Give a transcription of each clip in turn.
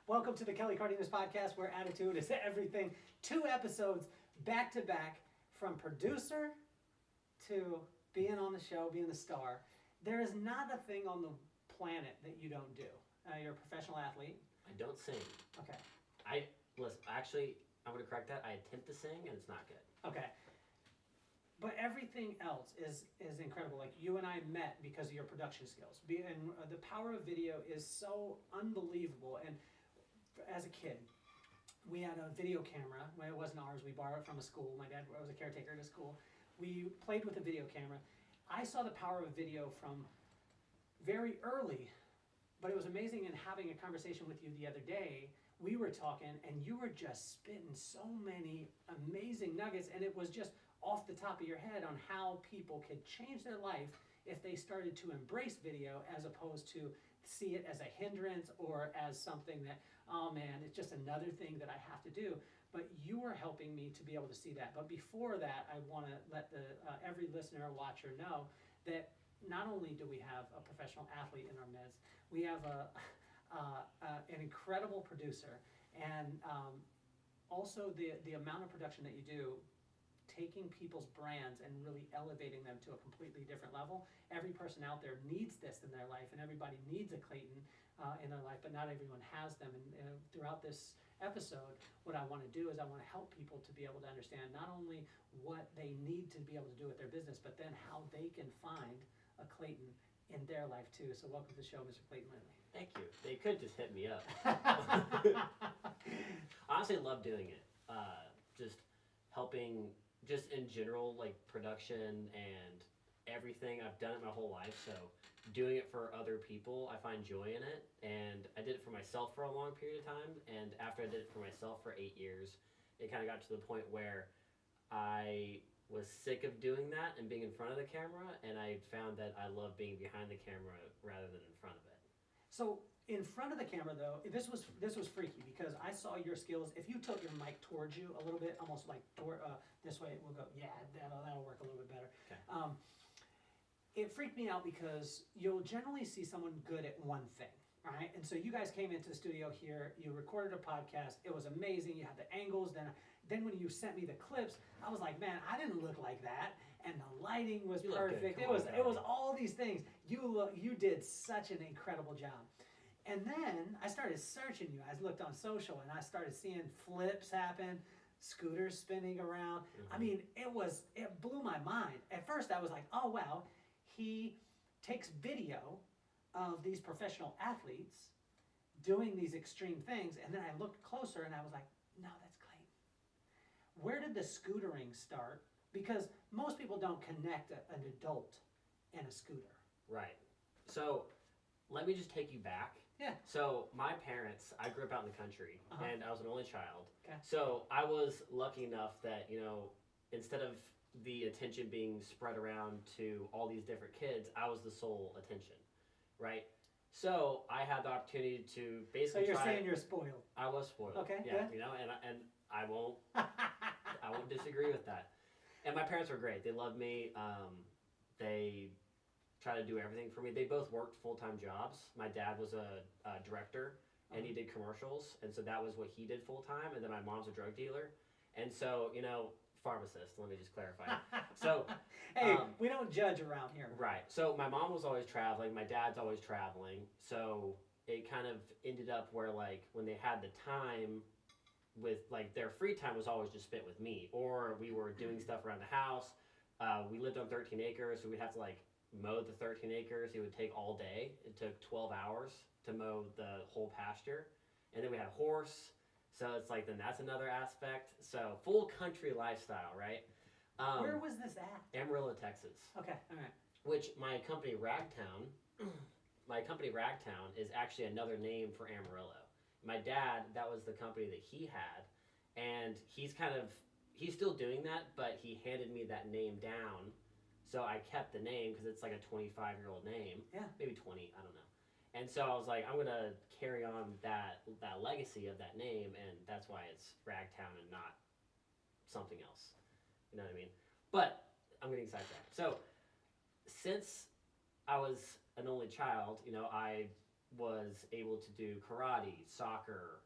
Welcome to the Cardenas podcast, where attitude is everything. 2 episodes back to back, from producer to being on the show, being the star. There is not a thing on the planet that you don't do. You're a professional athlete. I don't sing. Okay. Actually, I'm going to correct that. I attempt to sing, and it's not good. Okay. But everything else is incredible. Like, you and I met because of your production skills. And the power of video is so unbelievable. And as a kid, we had a video camera. Well, it wasn't ours. We borrowed it from a school. My dad was a caretaker at a school. We played with a video camera. I saw the power of video from very early, but it was amazing in having a conversation with you the other day. We were talking, and you were just spitting so many amazing nuggets, and it was just off the top of your head on how people could change their life if they started to embrace video as opposed to see it as a hindrance or as something that, oh man, it's just another thing that I have to do. But you are helping me to be able to see that. But before that, I want to let every listener or watcher know that not only do we have a professional athlete in our midst, we have an incredible producer, and also the amount of production that you do, taking people's brands and really elevating them to a completely different level. Every person out there needs this in their life, and everybody needs a Clayton in their life, but not everyone has them. And throughout this episode, what I want to do is I want to help people to be able to understand not only what they need to be able to do with their business, but then how they can find a Clayton in their life too. So welcome to the show, Mr. Clayton Lindley. Thank you. They could just hit me up. I honestly love doing it. Just helping, just in general, like production and everything. I've done it my whole life, so doing it for other people, I find joy in it. And I did it for myself for a long period of time, and after I did it for myself for 8 years, it kind of got to the point where I was sick of doing that and being in front of the camera, and I found that I love being behind the camera rather than in front of it. So in front of the camera, though, this was freaky because I saw your skills. If you tilt your mic towards you a little bit, almost like this way, we'll go. Yeah, that'll work a little bit better. Okay. It freaked me out because you'll generally see someone good at one thing, right? And so you guys came into the studio here, you recorded a podcast, it was amazing, you had the angles, then when you sent me the clips, I was like, man, I didn't look like that, and the lighting was perfect. It was all these things. You did such an incredible job. And then I started searching you. I looked on social, and I started seeing flips happen, scooters spinning around. Mm-hmm. I mean, it blew my mind. At first I was like, oh wow, he takes video of these professional athletes doing these extreme things, and then I looked closer and I was like, no, that's Clayton. Where did the scootering start? Because most people don't connect an adult and a scooter. Right. So let me just take you back. Yeah. So my parents, I grew up out in the country, and I was an only child. Okay. So I was lucky enough that, instead of the attention being spread around to all these different kids, I was the sole attention, right? So I had the opportunity to basically. So you're saying you're spoiled? I was spoiled. Okay. Yeah. Good. And I won't. I won't disagree with that. And my parents were great. They loved me. They tried to do everything for me. They both worked full-time jobs. My dad was a director, and he did commercials, and so that was what he did full-time. And then my mom's a drug dealer, and so pharmacist. Let me just clarify. So, hey, we don't judge around here. Right. So my mom was always traveling. My dad's always traveling. So it kind of ended up where, like, when they had the time, with like their free time was always just spent with me, or we were doing stuff around the house. We lived on 13 acres, so we'd have to like mow the 13 acres. It would take all day. It took 12 hours to mow the whole pasture, and then we had a horse. So it's like, then that's another aspect. So full country lifestyle, right? Where was this at? Amarillo, Texas. Okay, all right. Which my company Ragtown is actually another name for Amarillo. My dad, that was the company that he had, and he's still doing that, but he handed me that name down. So I kept the name because it's like a 25-year-old name. Yeah. Maybe 20, I don't know. And so I was like, I'm going to carry on that legacy of that name, and that's why it's Ragtown and not something else. You know what I mean? But I'm getting sidetracked. So since I was an only child, I was able to do karate, soccer,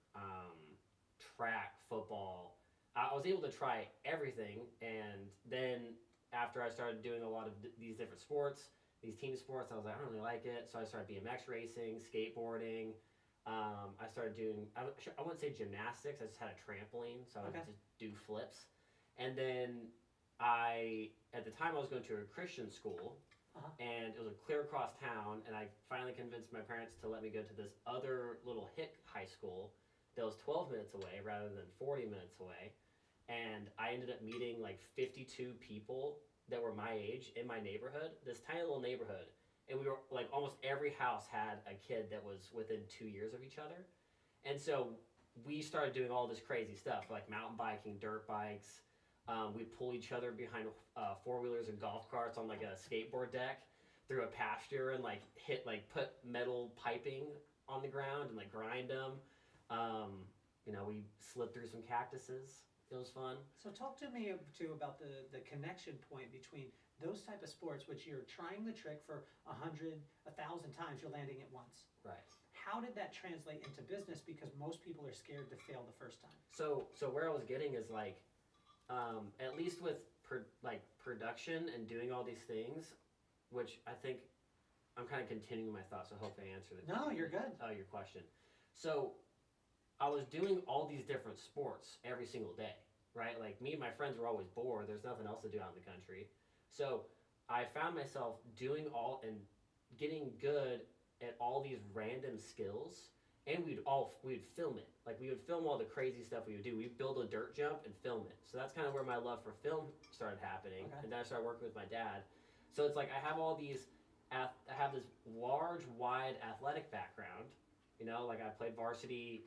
track, football. I was able to try everything, and then after I started doing a lot of these different sports, these team sports, I was like, I don't really like it. So I started BMX racing, skateboarding. I started doing, I wouldn't say gymnastics, I just had a trampoline, so I would just do flips. And then at the time I was going to a Christian school, and it was clear across town, and I finally convinced my parents to let me go to this other little hick high school that was 12 minutes away rather than 40 minutes away. And I ended up meeting like 52 people that were my age in my neighborhood, this tiny little neighborhood. And we were like, almost every house had a kid that was within 2 years of each other. And so we started doing all this crazy stuff, like mountain biking, dirt bikes. We pull each other behind four-wheelers and golf carts on like a skateboard deck through a pasture and like put metal piping on the ground and like grind them. We slid through some cactuses. It was fun. So talk to me too about the connection point between those type of sports, which you're trying the trick for 100, 1,000 times, you're landing it once. Right. How did that translate into business? Because most people are scared to fail the first time. So where I was getting is like, at least with production and doing all these things, which I think I'm kind of continuing my thoughts, so hopefully I answered it. No, you're good. Your question. So I was doing all these different sports every single day, right? Like me and my friends were always bored. There's nothing else to do out in the country. So I found myself doing all and getting good at all these random skills, and we'd film it. Like we would film all the crazy stuff we would do. We'd build a dirt jump and film it. So that's kind of where my love for film started happening. Okay. And then I started working with my dad. So it's like I have all these, I have this large, wide athletic background. Like I played varsity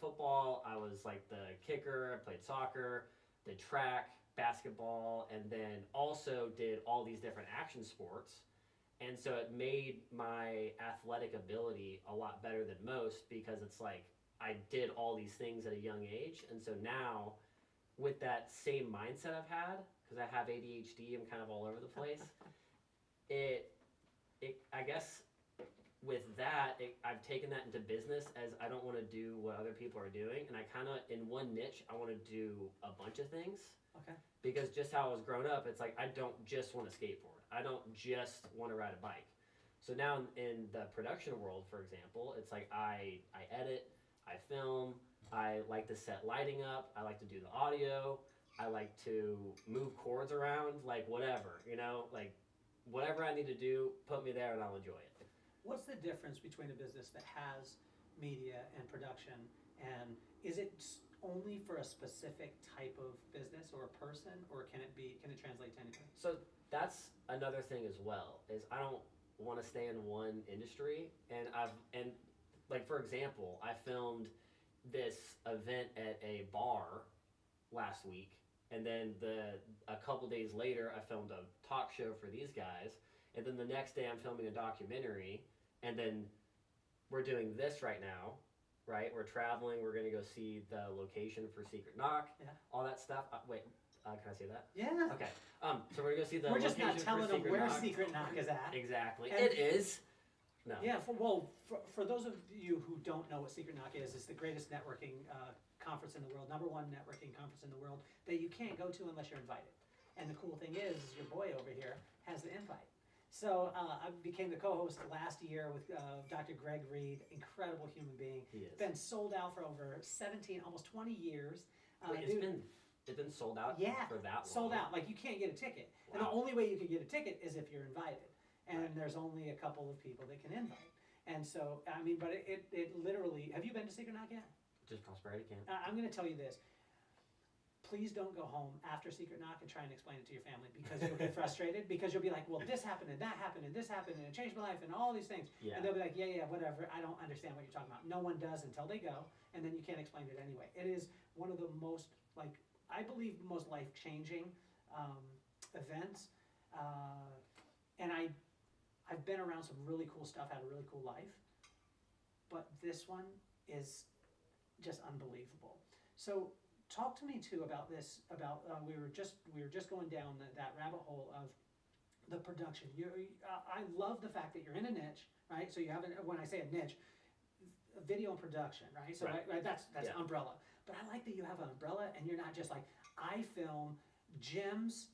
football. I was like the kicker. I played soccer, did track, basketball, and then also did all these different action sports. And so it made my athletic ability a lot better than most, because it's like I did all these things at a young age. And so now, with that same mindset I've had, because I have ADHD, I'm kind of all over the place, I guess with that, I've taken that into business, as I don't want to do what other people are doing. And I kind of, in one niche, I want to do a bunch of things. Okay. Because just how I was grown up, it's like I don't just want to skateboard. I don't just want to ride a bike. So now in the production world, for example, it's like I edit, I film, I like to set lighting up, I like to do the audio, I like to move cords around, like whatever, like whatever I need to do, put me there and I'll enjoy it. What's the difference between a business that has media and production, and is it only for a specific type of business or a person, or can it translate to anything? So that's another thing as well, is I don't want to stay in one industry. And like, for example, I filmed this event at a bar last week, and then a couple days later I filmed a talk show for these guys, and then the next day I'm filming a documentary, and then we're doing this right now, right? We're traveling, we're going to go see the location for Secret Knock, all that stuff. Wait, can I say that? Yeah. Okay. So we're going to go see the We're location just not telling for them Secret where Knock. Secret Knock is at. Exactly. And it is. No. Yeah, for those of you who don't know what Secret Knock is, it's the greatest networking conference in the world, #1 networking conference in the world, that you can't go to unless you're invited. And the cool thing is your boy over here has the invite. So I became the co-host last year with Dr. Greg Reed, incredible human being. He is. Been sold out for over 17, almost 20 years. Wait, it's been sold out for that long? Sold out. Like, you can't get a ticket. Wow. And the only way you could get a ticket is if you're invited. And Right. there's only a couple of people that can invite. And so, I mean, but it literally, have you been to Secret Knock yet? Just Prosperity Camp. I'm going to tell you this. Please don't go home after Secret Knock and try and explain it to your family, because you'll get frustrated, because you'll be like, well, this happened and that happened and this happened and it changed my life and all these things. Yeah. And they'll be like, yeah, whatever. I don't understand what you're talking about. No one does until they go, and then you can't explain it anyway. It is one of the most, like, I believe, most life-changing events. And I've been around some really cool stuff, had a really cool life, but this one is just unbelievable. So talk to me too about this. About we were just going down that rabbit hole of the production. I love the fact that you're in a niche, right? So you have, when I say a niche, video and production, right? So right, that's Yeah. umbrella. But I like that you have an umbrella and you're not just like, I film gyms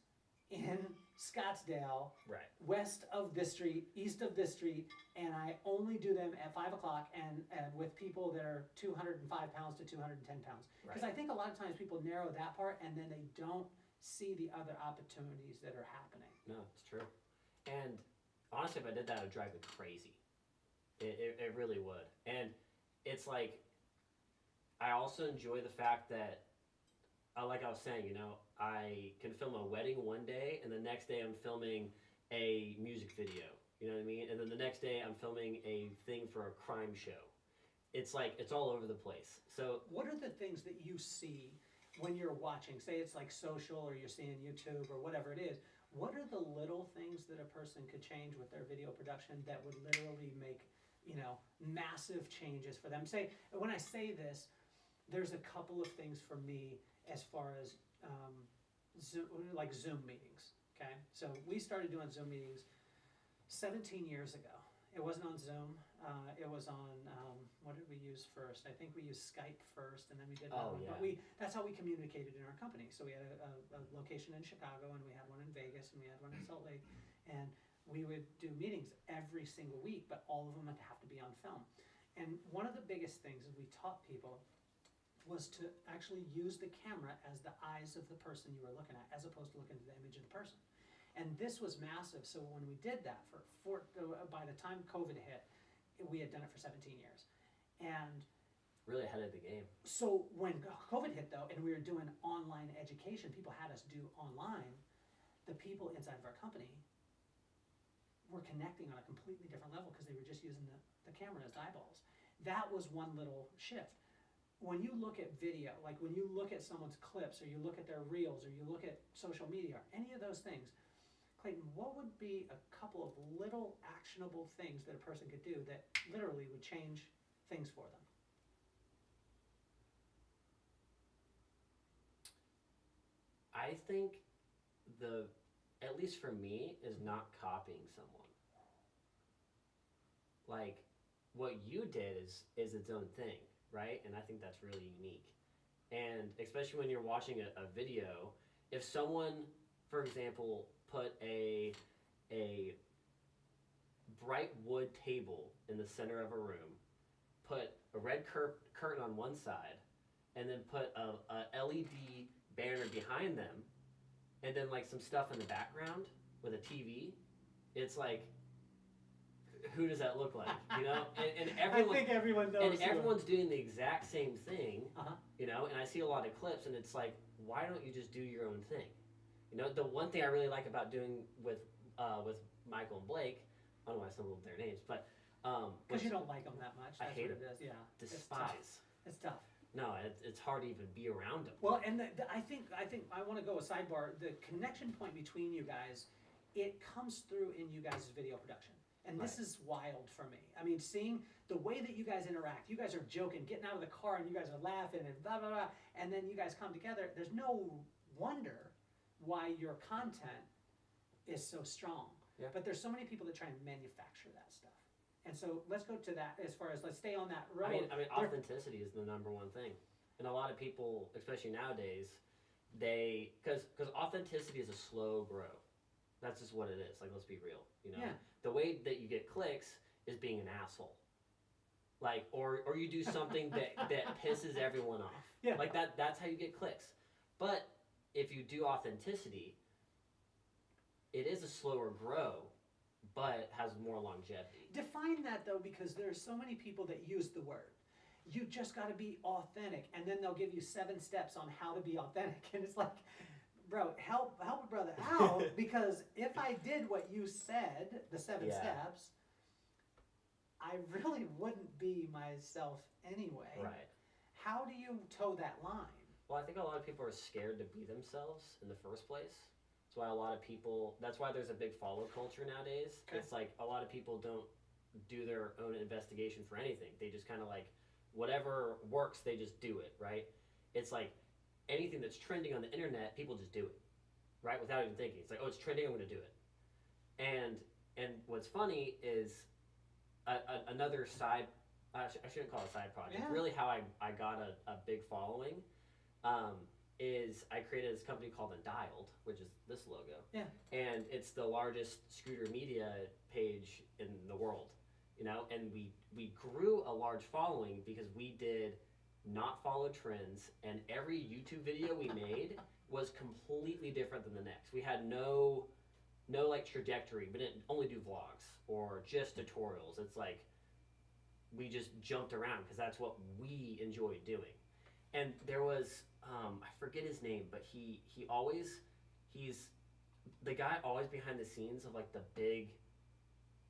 in Scottsdale, Right. west of this street, east of this street, and I only do them at 5 o'clock and with people that are 205 pounds to 210 pounds. Because Right. I think a lot of times people narrow that part and then they don't see the other opportunities that are happening. No, it's true. And honestly, if I did that, it would drive me crazy. It really would. And it's like, I also enjoy the fact that, like I was saying, you know, I can film a wedding one day, and the next day I'm filming a music video. You know what I mean? And then the next day I'm filming a thing for a crime show. It's like, it's all over the place. So what are the things that you see when you're watching? Say it's like social, or you're seeing YouTube, or whatever it is. What are the little things that a person could change with their video production that would literally make, you know, massive changes for them? Say, when I say this, there's a couple of things for me as far as Zoom meetings. Okay, so we started doing Zoom meetings 17 years ago. It wasn't on Zoom. It was on, what did we use first? I think we used Skype first, and then we did that one. yeah. But that's how we communicated in our company. So we had a location in Chicago, and we had one in Vegas, and we had one in Salt Lake. And we would do meetings every single week, but all of them would have to be on film. And one of the biggest things that we taught people was to actually use the camera as the eyes of the person you were looking at, as opposed to looking at the image of the person. And this was massive. So when we did that by the time COVID hit, we had done it for 17 years. And really ahead of the game. so when COVID hit though, and we were doing online education, people had us do online, the people inside of our company were connecting on a completely different level because they were just using the camera as eyeballs. That was one little shift. When you look at video, like when you look at someone's clips, or you look at their reels, or you look at social media, or any of those things, Clayton, what would be a couple of little actionable things that a person could do that literally would change things for them? I think at least for me, is not copying someone. Like, what you did is its own thing, right? And I think that's really unique. And especially when you're watching a video, if someone, for example, put a bright wood table in the center of a room, put a red curtain on one side, and then put a LED banner behind them, and then like some stuff in the background with a TV, it's like, who does that look like? You know, and everyone. I think everyone knows. And everyone's doing the exact same thing. Uh-huh. You know, and I see a lot of clips, and it's like, why don't you just do your own thing? You know, the one thing I really like about doing with Michael and Blake, I don't know why I stumbled their names, but because you don't like them that much. That's I hate what them. it is. Yeah, Despise. It's tough. No, it's hard to even be around them. Well, and I think I want to go a sidebar. The connection point between you guys, it comes through in you guys' video production, and this is wild for me. I mean, seeing the way that you guys interact. You guys are joking, getting out of the car, and you guys are laughing and blah blah blah, and then you guys come together. There's no wonder why your content is so strong. Yeah. But there's so many people that try and manufacture that stuff. And so let's go to that as far as, let's stay on that road. I mean, authenticity is the number one thing. And a lot of people, especially nowadays, because authenticity is a slow grow. That's just what it is. Like, let's be real. You know, the way that you get clicks is being an asshole. Like, or you do something that pisses everyone off. Yeah. Like that's how you get clicks. But if you do authenticity, it is a slower grow, but has more longevity. Define that though, because there's so many people that use the word. You just got to be authentic, and then they'll give you 7 steps on how to be authentic, and it's like, bro, help a brother out, because if I did what you said, the 7 steps, I really wouldn't be myself anyway. Right. How do you toe that line? Well, I think a lot of people are scared to be themselves in the first place. That's why there's a big follow culture nowadays. Okay. It's like a lot of people don't do their own investigation for anything. They just kind of like, whatever works, they just do it, right? It's like anything that's trending on the internet, people just do it, right? Without even thinking. It's like, oh, it's trending, I'm going to do it. And what's funny is another side. I shouldn't call it a side project. Yeah. Really, how I got a big following um, is I created this company called Undialed, which is this logo. Yeah. And it's the largest scooter media page in the world, and we grew a large following because we did not follow trends, and every YouTube video we made was completely different than the next. We had no like trajectory. We didn't only do vlogs or just tutorials. It's like we just jumped around because that's what we enjoyed doing. And there was I forget his name, but he's the guy always behind the scenes of like the big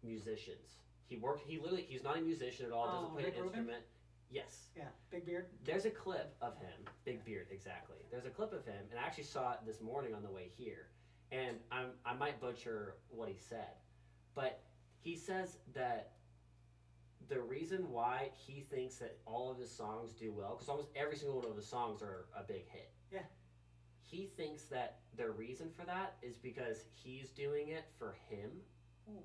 musicians. He's not a musician at all, doesn't play Rick an Rubin? instrument. Yes. Yeah, big beard. There's a clip of him, big beard, exactly. There's a clip of him, and I actually saw it this morning on the way here. And I might butcher what he said, but he says that the reason why he thinks that all of his songs do well, because almost every single one of his songs are a big hit. Yeah. He thinks that the reason for that is because he's doing it for him. Ooh.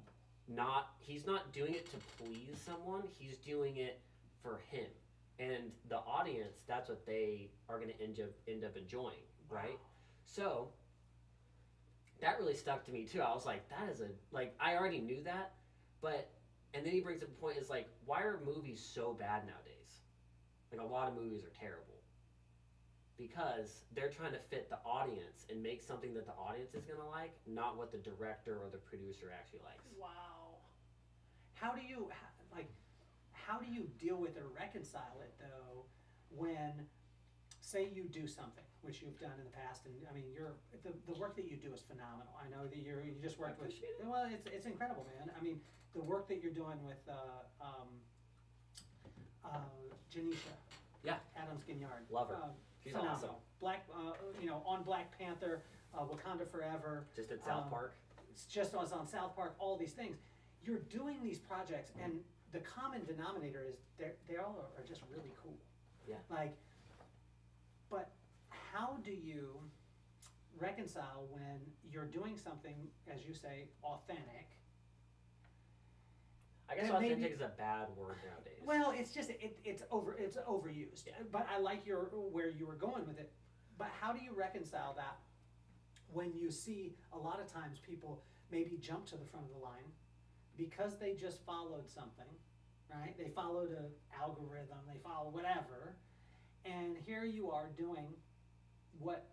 He's not doing it to please someone, he's doing it for him. And the audience, that's what they are going to end up enjoying, right? So that really stuck to me too. I was like, I already knew that, and then he brings up a point, is like, why are movies so bad nowadays? Like, a lot of movies are terrible. Because they're trying to fit the audience and make something that the audience is going to like, not what the director or the producer actually likes. Wow. How do you deal with or reconcile it though when, say you do something, which you've done in the past, and I mean the work that you do is phenomenal. I know that you just worked with. Well, it's incredible, man. I mean, the work that you're doing with Janisha. Yeah. Adams-Ginyard. Love her. She's phenomenal. awesome. Black, on Black Panther, Wakanda Forever. Just at South Park. It's just was on South Park. All these things. You're doing these projects, and the common denominator is they all are just really cool. Yeah. But how do you reconcile when you're doing something, as you say, authentic? I guess authentic is a bad word nowadays. Well, it's just it's overused. Yeah. But I like where you were going with it. But how do you reconcile that when you see a lot of times people maybe jump to the front of the line because they just followed something, right? They followed an algorithm, they follow whatever, and here you are doing what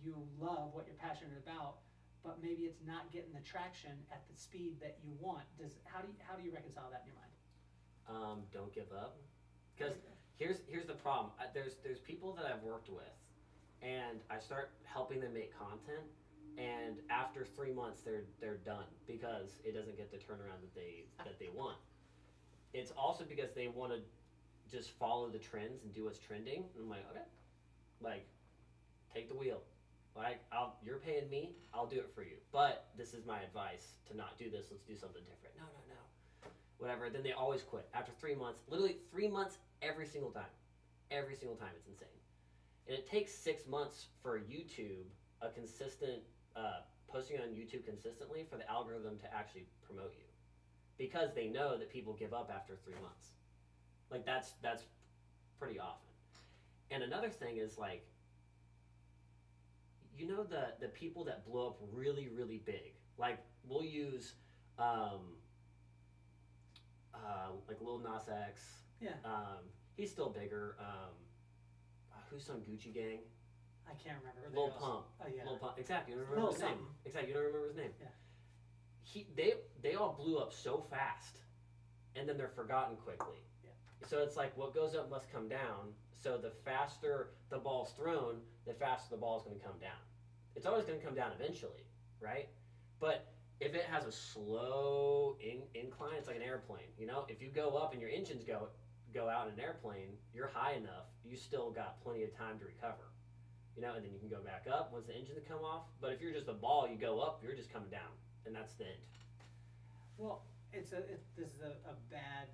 you love, what you're passionate about, but maybe it's not getting the traction at the speed that you want. How do you reconcile that in your mind? Don't give up, because here's the problem. There's people that I've worked with, and I start helping them make content, and after 3 months they're done because it doesn't get the turnaround that they want. It's also because they want to just follow the trends and do what's trending. And I'm like, okay, take the wheel. You're paying me, I'll do it for you. But this is my advice to not do this. Let's do something different. No. Whatever. Then they always quit after 3 months. Literally 3 months every single time. Every single time. It's insane. And it takes 6 months for YouTube, a consistent posting on YouTube consistently, for the algorithm to actually promote you, because they know that people give up after 3 months. That's pretty often. And another thing is the people that blow up really, really big. We'll use Lil Nas X. Yeah. He's still bigger. Who's some Gucci Gang? I can't remember. Lil Pump. Oh yeah. Lil Pump. Exactly. You don't remember his name. Exactly. You don't remember his name. Yeah. They all blew up so fast, and then they're forgotten quickly. Yeah. So it's like what goes up must come down. So the faster the ball's thrown, the faster the ball's going to come down. It's always going to come down eventually, right? But if it has a slow incline, it's like an airplane. If you go up and your engines go out in an airplane, you're high enough. You still got plenty of time to recover. And then you can go back up once the engine come off. But if you're just a ball, you go up, you're just coming down, and that's the end. Well, this is a bad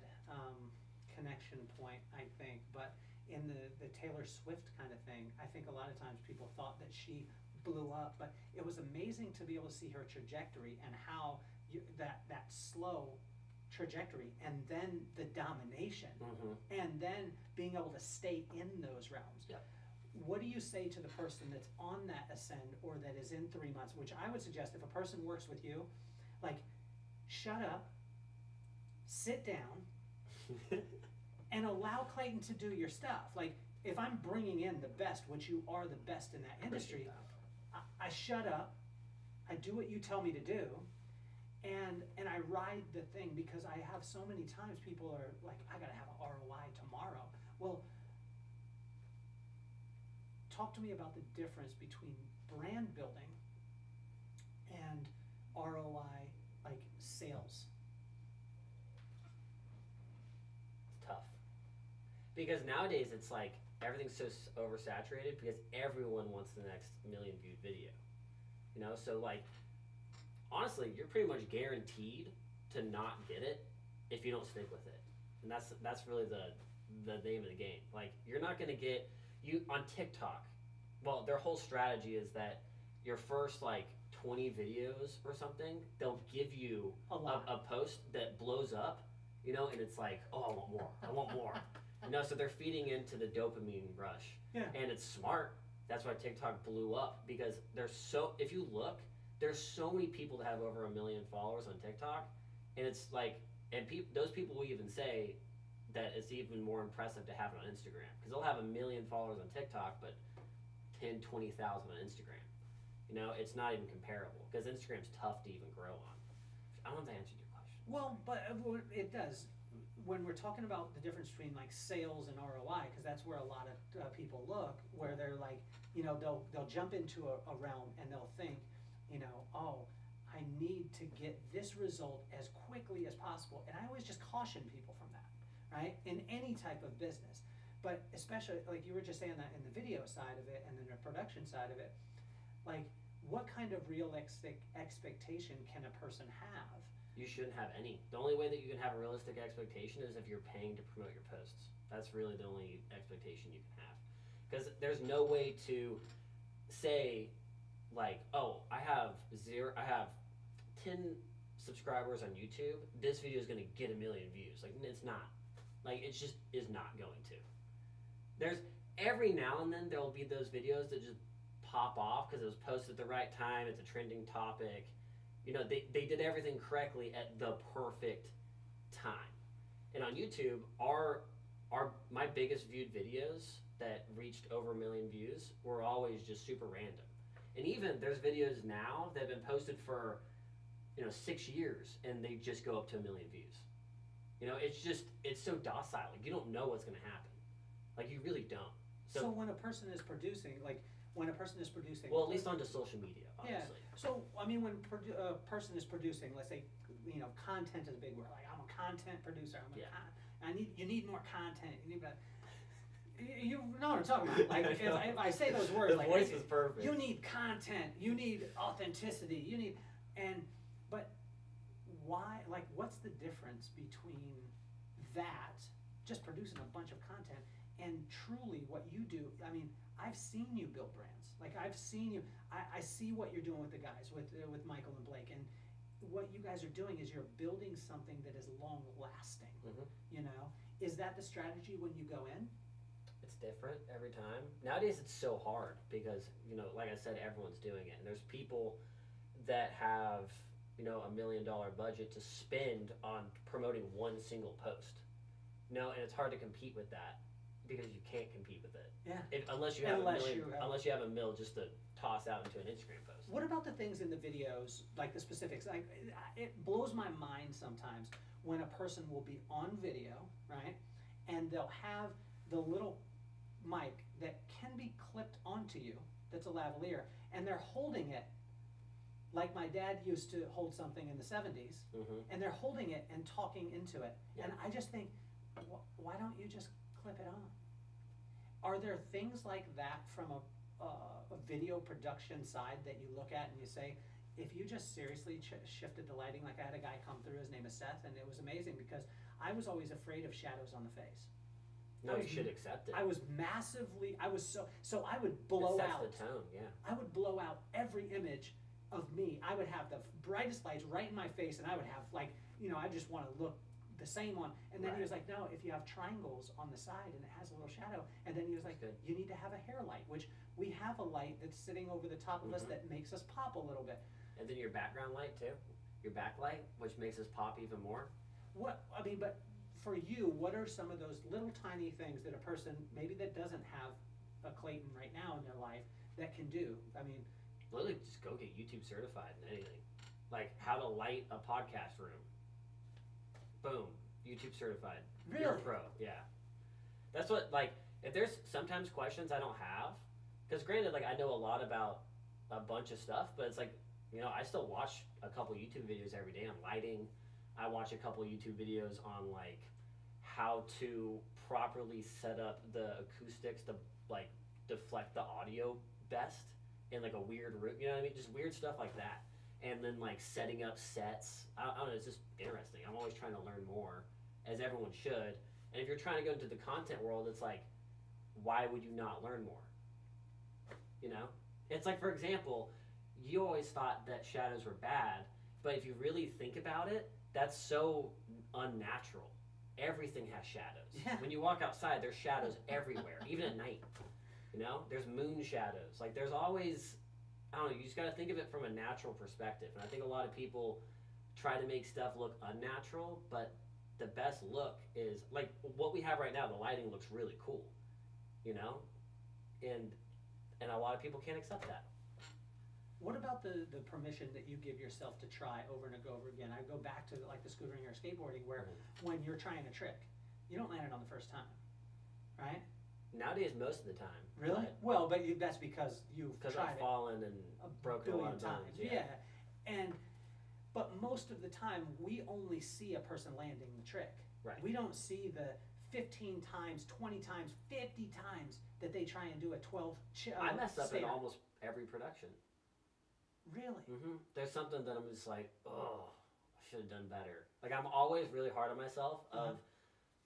connection point, I think. But in the Taylor Swift kind of thing, I think a lot of times people thought that she blew up, but it was amazing to be able to see her trajectory and how that slow trajectory, and then the domination, and then being able to stay in those realms. Yep. What do you say to the person that's on that ascend or that is in 3 months, which I would suggest if a person works with you, like, shut up, sit down, and allow Clayton to do your stuff. Like, if I'm bringing in the best, which you are the best in that industry, I shut up, I do what you tell me to do, and I ride the thing, because I have so many times people are like, I gotta have an ROI tomorrow. Well, talk to me about the difference between brand building and ROI, like sales. It's tough. Because nowadays it's like everything's so oversaturated because everyone wants the next million viewed video. You know, so like, honestly, you're pretty much guaranteed to not get it if you don't stick with it. And that's really the name of the game. Like, you're not gonna get, you on TikTok, well, their whole strategy is that your first like 20 videos or something, they'll give you a post that blows up, you know, and it's like, oh, I want more, I want more. You know, so they're feeding into the dopamine rush. Yeah. And it's smart. That's why TikTok blew up, because if you look, there's so many people that have over 1 million followers on TikTok, and it's like, and those people will even say that it's even more impressive to have it on Instagram, because they'll have 1 million followers on TikTok, but 10, 20,000 on Instagram. You know, it's not even comparable, because Instagram's tough to even grow on. I don't know if that answered your question. Well, but it does. When we're talking about the difference between like sales and ROI, because that's where a lot of people look, where they're like, you know, they'll jump into a realm and they'll think, you know, oh, I need to get this result as quickly as possible. And I always just caution people from that, right? In any type of business. But especially, like you were just saying that in the video side of it and then the production side of it, like, what kind of realistic expectation can a person have? You shouldn't have any. The only way that you can have a realistic expectation is if you're paying to promote your posts. That's really the only expectation you can have. Because there's no way to say, like, oh, I have 10 subscribers on YouTube, this video is gonna get 1 million views. Like, it's not. Like, it just is not going to. There's, every now and then there'll be those videos that just pop off because it was posted at the right time, it's a trending topic. You know, they did everything correctly at the perfect time. And on YouTube, my biggest viewed videos that reached over 1 million views were always just super random. And even there's videos now that have been posted for, you know, 6 years and they just go up to 1 million views. You know, it's so docile. Like, you don't know what's gonna happen. Like, you really don't. So when a person is producing, well, at least onto social media, obviously. Yeah. So, I mean, when a person is producing, let's say, you know, content is a big word. Like, I'm a content producer. You need more content. You know what I'm talking about. Like, if I say those words, the like, voice was perfect. You need content. You need authenticity. But why? Like, what's the difference between that, just producing a bunch of content, and truly what you do? I mean, I've seen you build brands. Like, I've seen you. I see what you're doing with the guys, with Michael and Blake, and what you guys are doing is you're building something that is long lasting. Mm-hmm. You know, is that the strategy when you go in? It's different every time. Nowadays, it's so hard because, you know, like I said, everyone's doing it, and there's people that have, you know, $1 million budget to spend on promoting one single post. You know, and it's hard to compete with that because you can't compete with it. Yeah. Unless you have a mil just to toss out into an Instagram post. What about the things in the videos, like the specifics? Like, it blows my mind sometimes when a person will be on video, right, and they'll have the little mic that can be clipped onto you, that's a lavalier, and they're holding it like my dad used to hold something in the 70s, and they're holding it and talking into it. Yeah. And I just think, why don't you just clip it on? Are there things like that from a video production side that you look at and you say, if you just seriously shifted the lighting? Like, I had a guy come through, his name is Seth, and it was amazing because I was always afraid of shadows on the face. No, you should accept it. I was so I would blow out. It sets the tone, yeah. I would blow out every image of me, I would have the brightest lights right in my face, and I would have like, I just want to look the same on. And then he was like, no, if you have triangles on the side and it has a little shadow. And then he was like, you need to have a hair light, which we have a light that's sitting over the top of us that makes us pop a little bit. And then your background light too, your backlight, which makes us pop even more. But for you, what are some of those little tiny things that a person maybe that doesn't have a Clayton right now in their life that can do? I mean, literally just go get YouTube certified in anything, like how to light a podcast room. Boom, YouTube certified. Really? You're a pro. Yeah. That's what, like, if there's sometimes questions I don't have, because granted, like, I know a lot about a bunch of stuff, but it's like, I still watch a couple YouTube videos every day on lighting. I watch a couple YouTube videos on, like, how to properly set up the acoustics to, like, deflect the audio best in, like, a weird room. You know what I mean? Just weird stuff like that. And then like setting up sets. I don't know, it's just interesting. I'm always trying to learn more, as everyone should. And if you're trying to go into the content world, it's like, why would you not learn more? It's like, for example, you always thought that shadows were bad, but if you really think about it, that's so unnatural. Everything has shadows. Yeah. When you walk outside, there's shadows everywhere, even at night. There's moon shadows. Like, there's always, I don't know, you just got to think of it from a natural perspective. And I think a lot of people try to make stuff look unnatural, but the best look is, like, what we have right now, the lighting looks really cool, and a lot of people can't accept that. What about the permission that you give yourself to try over and over again? I go back to like the scootering or skateboarding where when you're trying a trick, you don't land it on the first time, right? Nowadays, most of the time. Really? Well, but that's because you've tried I've fallen and broken a lot of times. bones. Yeah. But most of the time, we only see a person landing the trick. Right. We don't see the 15 times, 20 times, 50 times that they try and do a 12 I mess up in stand. almost every production. Really? There's something that I'm just like, oh, I should have done better. Like, I'm always really hard on myself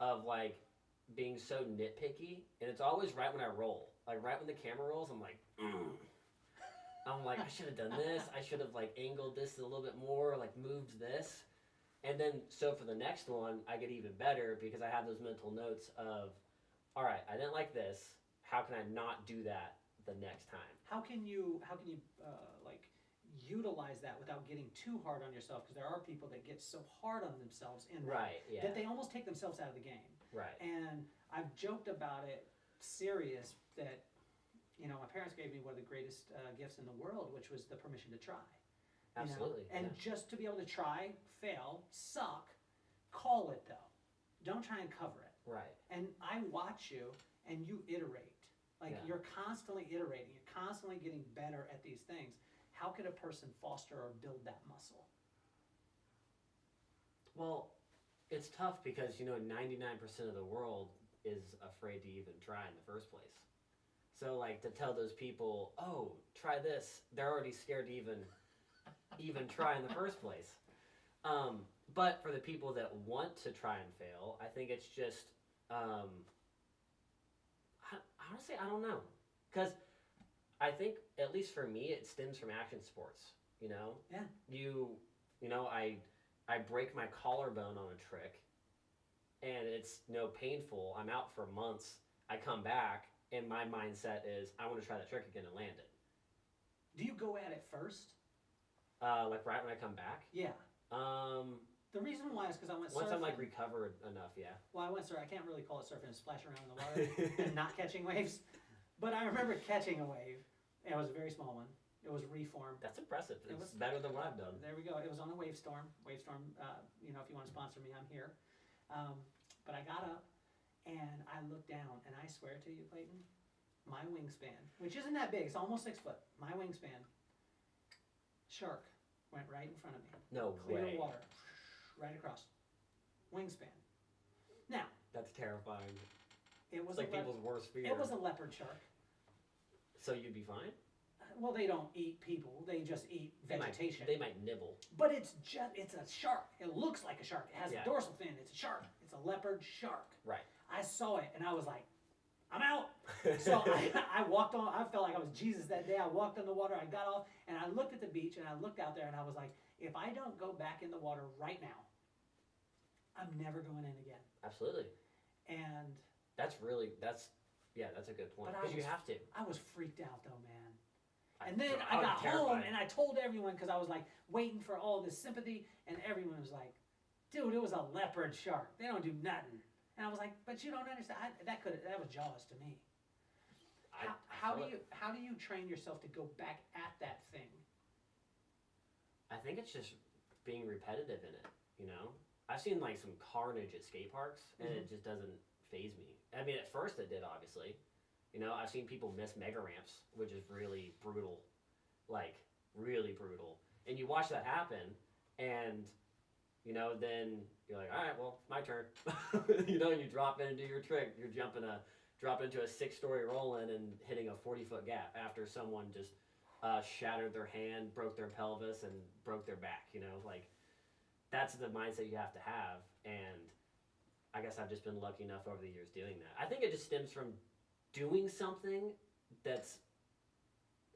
of like being so nitpicky, and it's always right when I roll. Like, right when the camera rolls, I'm like, I'm like, I should have done this. I should have, like, angled this a little bit more, like, moved this. And then, so for the next one, I get even better because I have those mental notes of, all right, I didn't like this. How can I not do that the next time? How can you like utilize that without getting too hard on yourself? Because there are people that get so hard on themselves that they almost take themselves out of the game. Right. And I've joked about it serious that, my parents gave me one of the greatest gifts in the world, which was the permission to try. Absolutely. And just to be able to try, fail, suck, call it though. Don't try and cover it. Right. And I watch you and you iterate. Like you're constantly iterating. You're constantly getting better at these things. How could a person foster or build that muscle? Well, it's tough because, 99% of the world is afraid to even try in the first place. So, like, to tell those people, oh, try this, they're already scared to even try in the first place. But for the people that want to try and fail, I think it's just, honestly, I don't know. Because I think, at least for me, it stems from action sports, Yeah. I break my collarbone on a trick, and it's painful. I'm out for months. I come back, and my mindset is, I want to try that trick again and land it. Do you go at it first? Like right when I come back? Yeah. The reason why is because I went surfing. Once I'm like recovered enough, yeah. Well, I went surfing. I can't really call it surfing. It's splashing around in the water and not catching waves. But I remember catching a wave. And it was a very small one. It was reformed. That's impressive. It's better than what I've done. There we go. It was on a wave storm. Wave storm, if you want to sponsor me, I'm here. But I got up and I looked down, and I swear to you, Clayton, my wingspan, which isn't that big, it's almost 6 foot, my wingspan, shark went right in front of me. No Clear way. water, right across. Wingspan. Now. That's terrifying. It was it's like people's worst fear. It was a leopard shark. So you'd be fine? Well, they don't eat people. They just eat vegetation. They might nibble. But it's a shark. It looks like a shark. It has a dorsal fin. It's a shark. It's a leopard shark. Right. I saw it and I was like, I'm out. So I walked on, I felt like I was Jesus that day. I walked on the water, I got off, and I looked at the beach, and I looked out there, and I was like, if I don't go back in the water right now, I'm never going in again. Absolutely. And that's a good point. Because you have to. I was freaked out though, man. And then I got home and I told everyone because I was like waiting for all this sympathy, and everyone was like, dude, it was a leopard shark. They don't do nothing. And I was like, but you don't understand. That was Jaws to me. How do you train yourself to go back at that thing? I think it's just being repetitive in it, you know? I've seen like some carnage at skate parks, and it just doesn't faze me. I mean, at first it did, obviously. You know, I've seen people miss mega ramps, which is really brutal. Like, really brutal. And you watch that happen, and, you know, then you're like, all right, well, my turn. You know, and you drop in and do your trick. You're drop into a 6-story roll-in and hitting a 40-foot gap after someone just shattered their hand, broke their pelvis, and broke their back, you know? Like, that's the mindset you have to have, and I guess I've just been lucky enough over the years doing that. I think it just stems from doing something that's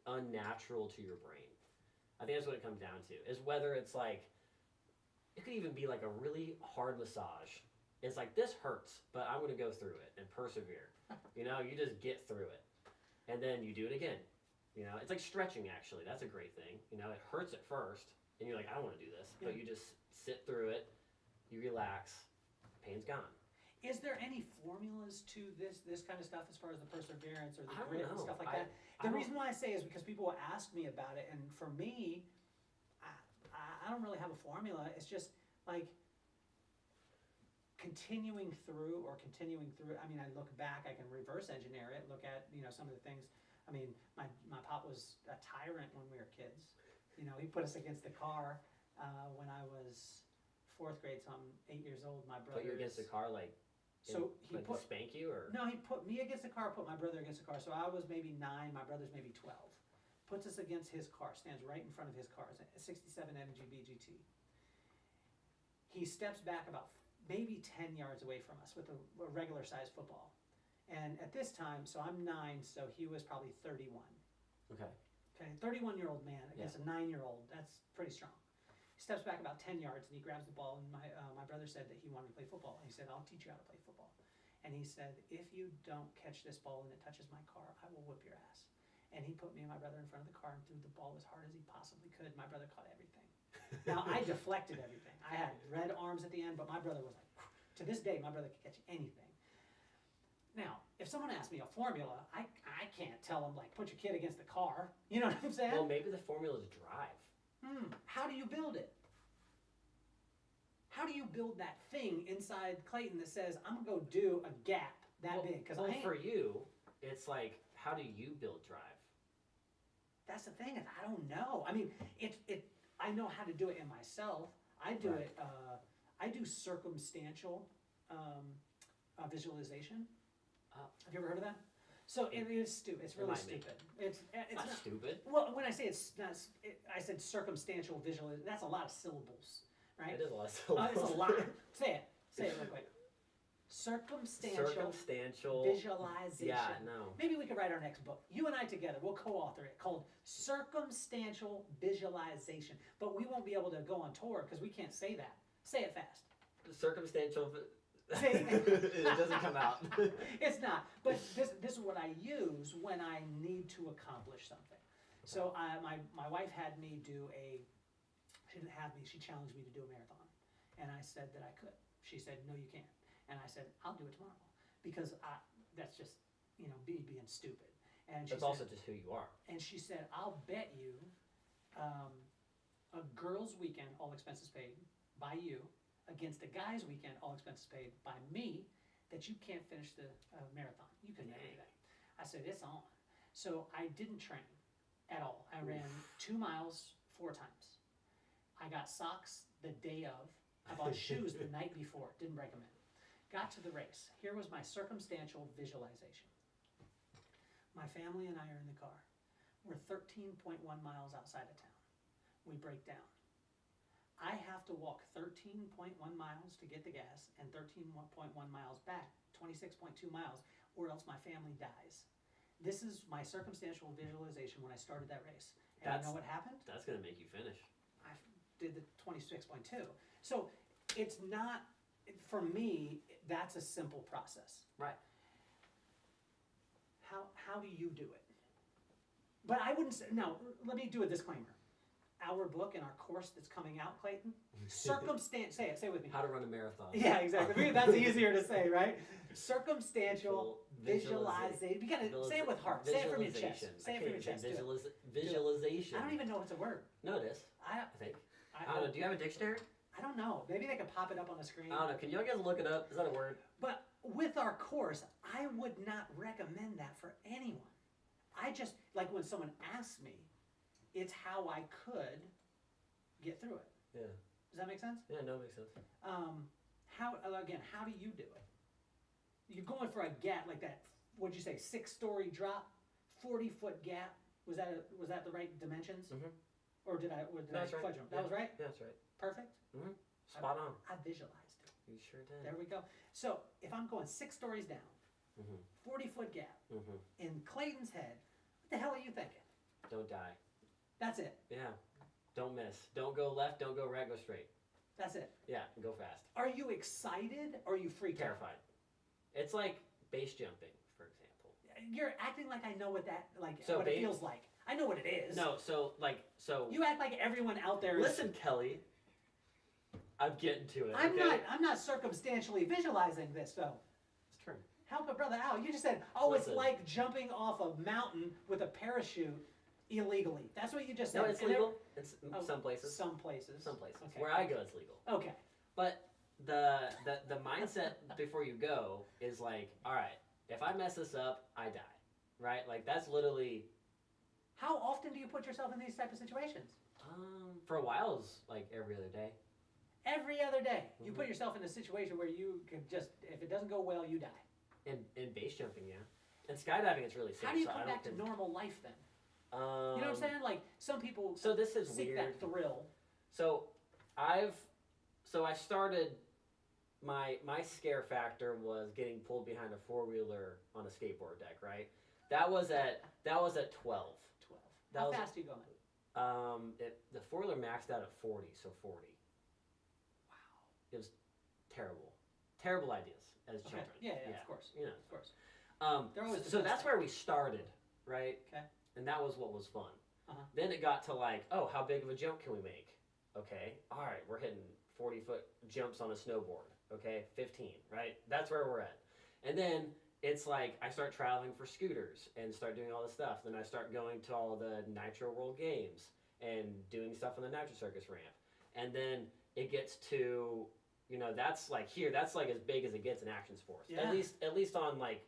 unnatural to your brain. I think that's what it comes down to, is whether it's like, it could even be like a really hard massage. It's like, this hurts, but I'm going to go through it and persevere. You know, you just get through it. And then you do it again. You know, it's like stretching, actually. That's a great thing. You know, it hurts at first, and you're like, I don't want to do this. Yeah. But you just sit through it, you relax, pain's gone. Is there any formulas to this kind of stuff as far as the perseverance or the grit and stuff like that? The reason why I say is because people will ask me about it, and for me, I don't really have a formula. It's just like continuing through. I mean, I look back, I can reverse engineer it, look at, you know, some of the things. I mean, my pop was a tyrant when we were kids. You know, he put us against the car when I was 4th grade, so I'm 8 years old. My brother. Put you against the car, like. So he like to spank you, or no? He put me against the car, put my brother against the car. So I was maybe 9, my brother's maybe 12. Puts us against his car, stands right in front of his car. It's a '67 MGB GT. He steps back about maybe 10 yards away from us with a regular sized football. And at this time, so I'm 9, so he was probably 31. Okay. 31-year-old man against a 9-year-old. That's pretty strong. He steps back about 10 yards and he grabs the ball, and my brother said that he wanted to play football. And he said, I'll teach you how to play football. And he said, if you don't catch this ball and it touches my car, I will whip your ass. And he put me and my brother in front of the car and threw the ball as hard as he possibly could. My brother caught everything. Now, I deflected everything. I had red arms at the end, but my brother was like, to this day, my brother could catch anything. Now, if someone asks me a formula, I can't tell them, like, put your kid against the car. You know what I'm saying? Well, maybe the formula is drive. How do you build it? How do you build that thing inside Clayton that says, I'm going to go do a gap that big? Because for you, it's like, how do you build drive? That's the thing, is I don't know. I mean, I know how to do it in myself. I do it, I do circumstantial visualization. Have you ever heard of that? So it is stupid. It's really stupid. It's not stupid. Well, when I say it's not, I said circumstantial visualization. That's a lot of syllables, right? It is a lot of syllables. It's a lot. Say it real quick. Circumstantial visualization. Yeah, no. Maybe we could write our next book. You and I together, we'll co-author it, called Circumstantial Visualization. But we won't be able to go on tour because we can't say that. Say it fast. Circumstantial. It doesn't come out. It's not. But this is what I use when I need to accomplish something. So my wife had me do she didn't have me, she challenged me to do a marathon. And I said that I could. She said, no, you can't. And I said, I'll do it tomorrow. Because that's just, you know, being stupid. And that's also just who you are. And she said, I'll bet you a girls' weekend, all expenses paid, by you, against a guy's weekend, all expenses paid by me, that you can't finish the marathon. You can never do that. I said, it's on. So I didn't train at all. I ran 2 miles 4 times. I got socks the day of. I bought shoes the night before. Didn't break them in. Got to the race. Here was my circumstantial visualization. My family and I are in the car. We're 13.1 miles outside of town. We break down. I have to walk 13.1 miles to get the gas and 13.1 miles back, 26.2 miles, or else my family dies. this is my circumstantial visualization when I started that race. And you know what happened? That's going to make you finish. I did the 26.2. So it's not, for me, that's a simple process. Right. How do you do it? But I wouldn't say, now, let me do a disclaimer. Our book and our course that's coming out, Clayton, say it with me. How to run a marathon. Yeah, exactly. That's easier to say, right? Circumstantial visualization. You gotta say it with heart. Say it from your chest. Say it from your chest. Visualization. I don't even know if it's a word. No, it is. I think. I don't know. Do you have a dictionary? I don't know. Maybe they could pop it up on the screen. I don't know. Can you guys look it up? Is that a word? But with our course, I would not recommend that for anyone. I just, like when someone asks me, it's how I could get through it. Yeah. Does that make sense? Yeah, no, it makes sense. How do you do it? You're going for a gap like that, what'd you say, 6-story drop, 40-foot gap. Was that the right dimensions? Mm-hmm. Or did I fudge them? That was right? Yeah, that's right. Perfect? Mm-hmm. Spot on. I visualized it. You sure did. There we go. So if I'm going 6 stories down, 40-foot gap, in Clayton's head, what the hell are you thinking? Don't die. That's it. Yeah. Don't miss. Don't go left. Don't go right. Go straight. That's it. Yeah. Go fast. Are you excited or are you freaked out? Terrified. It's like base jumping, for example. You're acting like I know what that, So what it feels like. I know what it is. No, so. You act like everyone out there is. Listen, Kelly. I'm getting to it. I'm not circumstantially visualizing this though. It's true. Help a brother out. You just said, it's like jumping off a mountain with a parachute illegally. That's what you just said. No, it's legal. It's some places. Some places. Some places. Okay. Where I go, it's legal. Okay. But the mindset before you go is like, all right, if I mess this up, I die. Right? Like that's literally. How often do you put yourself in these type of situations? For a while, it's like every other day. Every other day, you put yourself in a situation where you can just, if it doesn't go well, you die. In base jumping, yeah. And skydiving, it's really safe. How do you come back to normal life then? You know what I'm saying? Like some people. So this is seek weird. That thrill. So I started. My scare factor was getting pulled behind a 4-wheeler on a skateboard deck. Right. That was at 12. 12. How fast are you going? The 4-wheeler maxed out at 40, so 40. Wow. It was terrible. Terrible ideas as children. Yeah, of course. You know, of course. So that's where we started, right? Okay. And that was what was fun. Uh-huh. Then it got to like, oh, how big of a jump can we make? Okay, all right, we're hitting 40-foot jumps on a snowboard. Okay, 15, right? That's where we're at. And then it's like I start traveling for scooters and start doing all this stuff. Then I start going to all the Nitro World Games and doing stuff on the Nitro Circus ramp. And then it gets to, that's like as big as it gets in action sports. Yeah. At least on like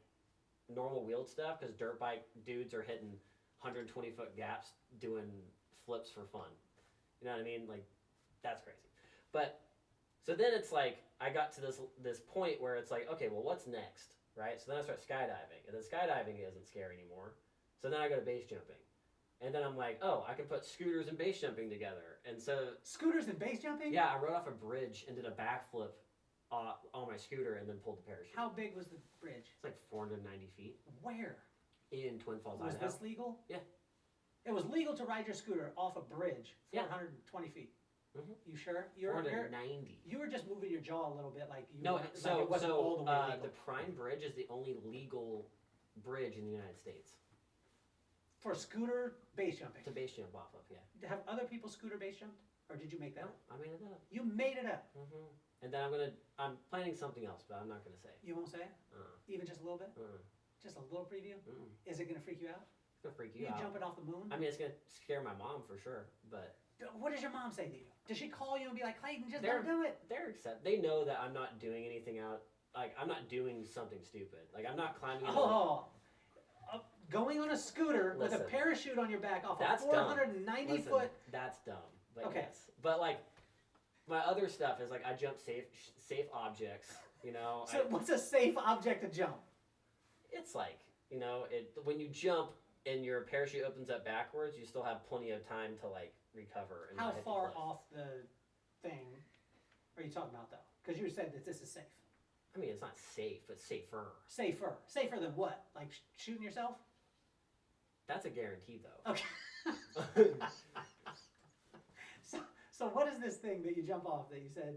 normal wheeled stuff, because dirt bike dudes are hitting 120-foot gaps doing flips for fun. You know what I mean? Like, that's crazy. But so then it's like I got to this point where it's like, okay, well, what's next? Right? So then I start skydiving, and then skydiving isn't scary anymore. So then I go to base jumping. And then I'm like, oh, I can put scooters and base jumping together. And so scooters and base jumping? Yeah, I rode off a bridge and did a backflip on my scooter and then pulled the parachute. How big was the bridge? It's like 490 feet. Where? In Twin Falls, Was Idaho. this legal? Yeah. It was legal to ride your scooter off a bridge, 420 feet. Mm-hmm. You sure? 490. You were just moving your jaw a little bit, like you. No, like it wasn't all the way legal. The Prime Bridge is the only legal bridge in the United States. For scooter base jumping. To base jump off of, yeah. Have other people scooter base jumped, or did you make that up? I made it up. You made it up. Mm-hmm. And then I'm planning something else, but I'm not gonna say it. You won't say it? Even just a little bit? Just a little preview? Is it gonna freak you out? It's gonna freak you out. You jumping off the moon? I mean, it's gonna scare my mom for sure, but. What does your mom say to you? Does she call you and be like, Clayton, just don't do it? They know that I'm not doing anything out. Like, I'm not doing something stupid. Like, I'm not climbing. Going on a scooter with a parachute on your back off a 490 foot. That's dumb. Like, okay. Yes. But like, my other stuff is like I jump safe objects. So what's a safe object to jump? It's like when you jump and your parachute opens up backwards, you still have plenty of time to like recover. And how far off the thing are you talking about though? Because you said that this is safe. I mean, it's not safe, but safer. Safer than what? Like shooting yourself? That's a guarantee, though. Okay. So what is this thing that you jump off that you said?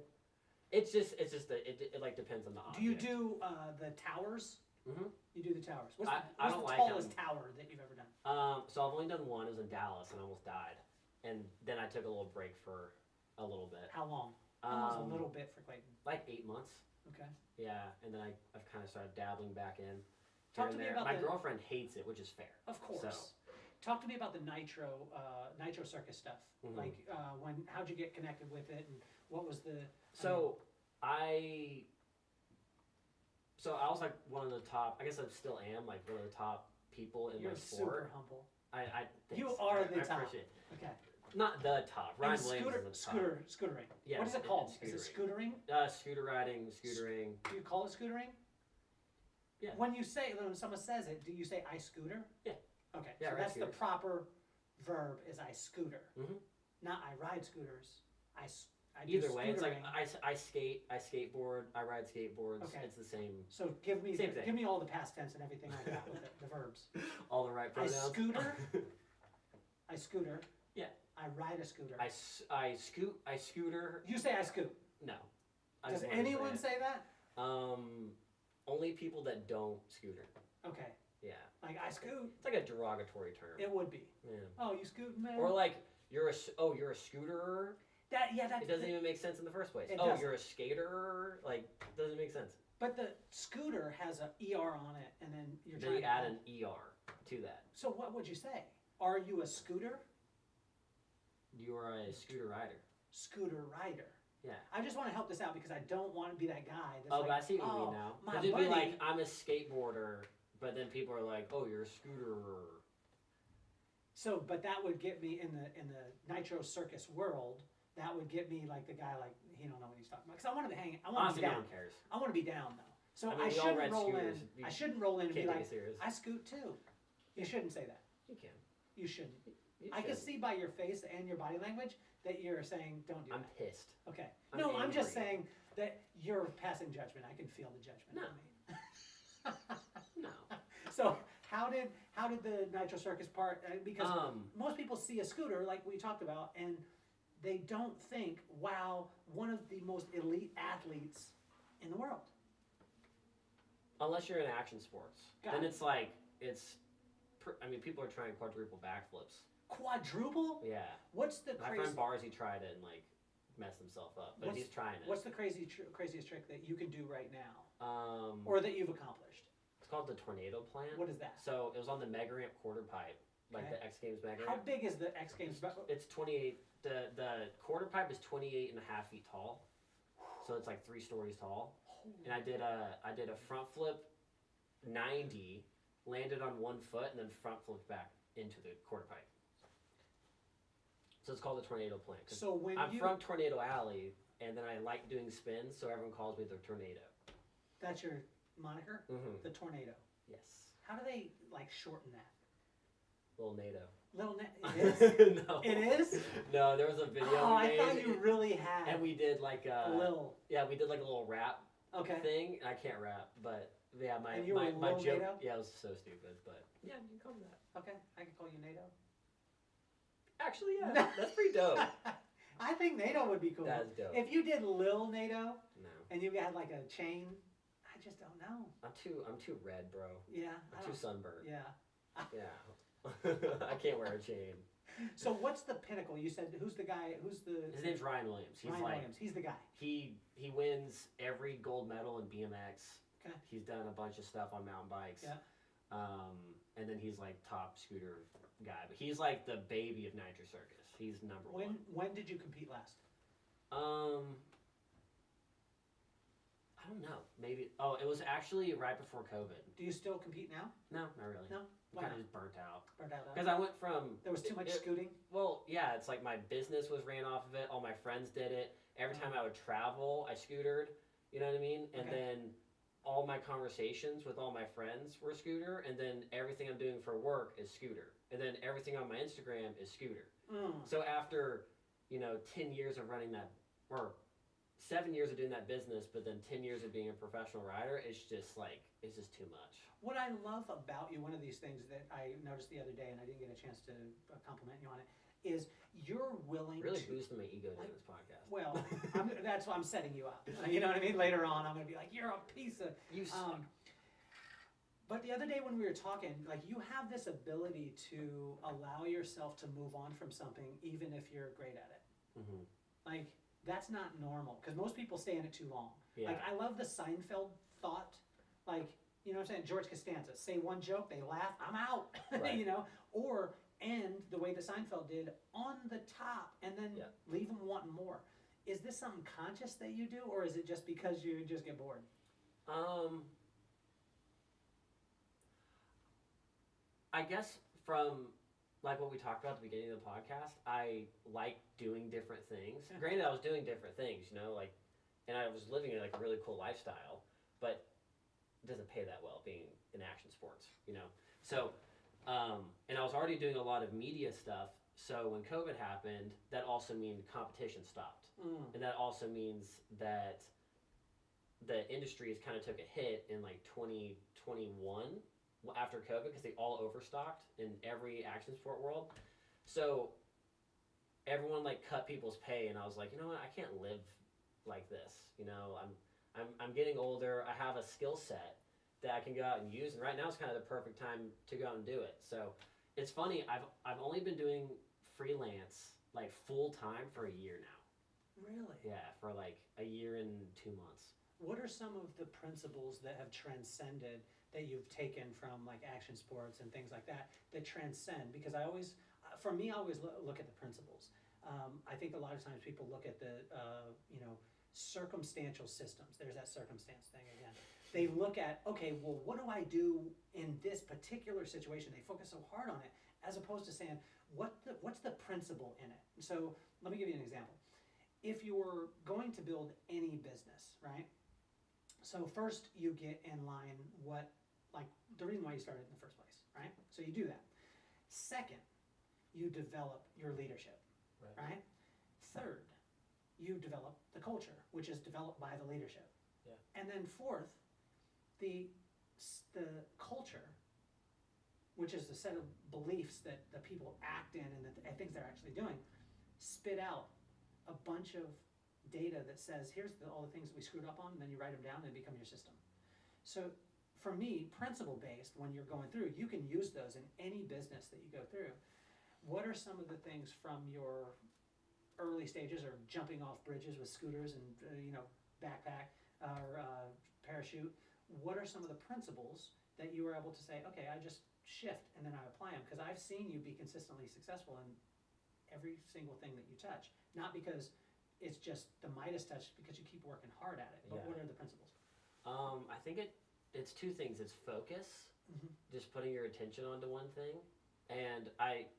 It's just it like depends on the object. Do you do the towers? Mm-hmm. You do the towers. What's I the don't like tallest tower that you've ever done? So I've only done one. It was in Dallas, and I almost died. And then I took a little break for a little bit. How long? Almost a little bit for Clayton. Like 8 months. Okay. Yeah, and then I've kind of started dabbling back in. Talk to me about my girlfriend hates it, which is fair. Of course. So. Talk to me about the nitro circus stuff. Mm-hmm. Like how'd you get connected with it, and what was the? I was like one of the top. I guess I still am like one of the top people in my sport. You're super humble. You so. are the I top. appreciate it. Okay. Not the top. Ryan Williams is the top. Scootering. Yeah. What is it called? Is it scootering? Scootering. Do you call it scootering? Yeah. When someone says it, do you say I scooter? Yeah. Okay. Yeah, so I ride that's scooters. the proper verb is I scooter. Mm-hmm. Not I ride scooters. I do Either way, it's like scootering. I skate, I skateboard, I ride skateboards. Okay. It's the same. So give me Same thing. give me all the past tense and everything like that with it, the verbs. All the right pronouns. I scooter. I scooter. Yeah. I ride a scooter. I scooter. You say I scoot. No. Does anyone say that? Only people that don't scooter. Okay. Yeah. Like I scoot. It's like a derogatory term. It would be. Yeah. Oh, you scoot, man. Or like you're a scooterer. That it doesn't even make sense in the first place. Doesn't. You're a skater. Like doesn't make sense. But the scooter has an ER on it, and then you're trying to add an ER to that. So what would you say? Are you a scooter? You are a scooter rider. Scooter rider. Yeah. I just want to help this out because I don't want to be that guy. That's But I see what you mean now. My Because it'd buddy, be like, I'm a skateboarder, but then people are like, oh, you're a scooterer. So, but that would get me in the nitro circus world. That would get me like the guy like he don't know what he's talking about. Because I want to hang. I want to be down. No one cares. I want to be down though. So I mean, shouldn't roll in. I shouldn't roll in and be like, serious. I scoot too. You shouldn't say that. You can. You shouldn't. You I can see by your face and your body language that you're saying don't do I'm that. pissed. Okay. I'm just angry. saying that you're passing judgment. I can feel the judgment. No. No. So how did the Nitro Circus part? Because most people see a scooter like we talked about, and they don't think, "Wow, one of the most elite athletes in the world." Unless you're in action sports, then it's like people are trying quadruple backflips. Quadruple? Yeah. What's the My friend Barzy tried it and like messed himself up, but he's trying it. What's the craziest trick that you can do right now, or that you've accomplished? It's called the tornado plant. What is that? So it was on the mega ramp quarter pipe, like the X Games mega ramp. How big is the X Games? It's 28. The quarter pipe is 28 and a half feet tall, so it's like 3 stories tall. And I did a front flip 90, landed on 1 foot, and then front flipped back into the quarter pipe. So it's called the tornado plant. So I'm from Tornado Alley, and then I like doing spins, so everyone calls me the Tornado. That's your moniker? Mm-hmm. The Tornado. Yes. How do they like shorten that? Little NATO. It is? No. It is? No, there was a video we made. I thought you really had. And we did like a little. Yeah, we did like a little rap thing. I can't rap, but yeah, my NATO? joke. Yeah, it was so stupid, but yeah, you can call me that. Okay, I can call you NATO. Actually, yeah, that's pretty dope. I think NATO would be cool. That's dope. If you did Lil NATO, no, and you had like a chain, I just don't know. I'm too red, bro. Yeah, I'm too sunburned. Yeah. Yeah, I can't wear a chain. So what's the pinnacle? You said who's the guy? His name's Ryan Williams. He's the guy. He wins every gold medal in BMX. Okay. He's done a bunch of stuff on mountain bikes. Yeah. And then he's like top scooter guy, but he's like the baby of Nitro Circus. He's number one. When did you compete last? I don't know. Maybe. Oh, it was actually right before COVID. Do you still compete now? No, not really. No. Why kind not? of just burnt out. Burnt out. Because I went from there was too much scooting. Well, yeah, it's like my business was ran off of it. All my friends did it. Every time I would travel, I scootered. You know what I mean? And then all my conversations with all my friends were scooter, and then everything I'm doing for work is scooter, and then everything on my Instagram is scooter. So after 10 years of running that, or 7 years of doing that business, but then 10 years of being a professional rider, it's just too much. What I love about you, one of these things that I noticed the other day, and I didn't get a chance to compliment you on it, is you're willing really to boosting my ego doing this podcast. Well, that's why I'm setting you up. You know what I mean? Later on, I'm going to be like, you're a piece of. You suck. But the other day when we were talking, like, you have this ability to allow yourself to move on from something, even if you're great at it. Mm-hmm. Like, that's not normal, because most people stay in it too long. Yeah. Like, I love the Seinfeld thought. Like, you know what I'm saying? George Costanza, say one joke, they laugh, I'm out. Right. You know? Or end the way the Seinfeld did, on the top, and then leave them wanting more. Is this something conscious that you do, or is it just because you just get bored? I guess from like what we talked about at the beginning of the podcast, I like doing different things. Yeah. Granted, I was doing different things, you know, like, and I was living in like a really cool lifestyle, but it doesn't pay that well being in action sports, you know. So, and I was already doing a lot of media stuff. So when COVID happened, that also means competition stopped, and that also means that the industry has kind of took a hit in like 2021 after COVID, because they all overstocked in every action sport world. So everyone like cut people's pay, and I was like, you know what, I can't live like this. You know, I'm getting older. I have a skill set that I can go out and use, and right now is kind of the perfect time to go out and do it. So it's funny. I've only been doing freelance like full time for a year now. Really? Yeah, for like a year and 2 months. What are some of the principles that have transcended, that you've taken from like action sports and things like that transcend? Because I always, for me, I always look at the principles. I think a lot of times people look at the, you know, circumstantial systems. There's that circumstance thing again. They look at, okay, well, what do I do in this particular situation? They focus so hard on it, as opposed to saying, what's the principle in it? So let me give you an example. If you're going to build any business, right? So first you get in line the reason why you started in the first place, right? So you do that. Second, you develop your leadership, right? Third, you develop the culture, which is developed by the leadership. Yeah. And then fourth, the culture, which is the set of beliefs that the people act in and the things they're actually doing, spit out a bunch of data that says, here's all the things that we screwed up on, and then you write them down and they become your system. So for me, principle-based, when you're going through, you can use those in any business that you go through. What are some of the things from your early stages, or jumping off bridges with scooters and you know, backpack or parachute? What are some of the principles that you were able to say, okay, I just shift and then I apply them? Because I've seen you be consistently successful in every single thing that you touch. Not because it's just the Midas touch, because you keep working hard at it. But what are the principles? I think it's two things. It's focus, just putting your attention onto one thing. And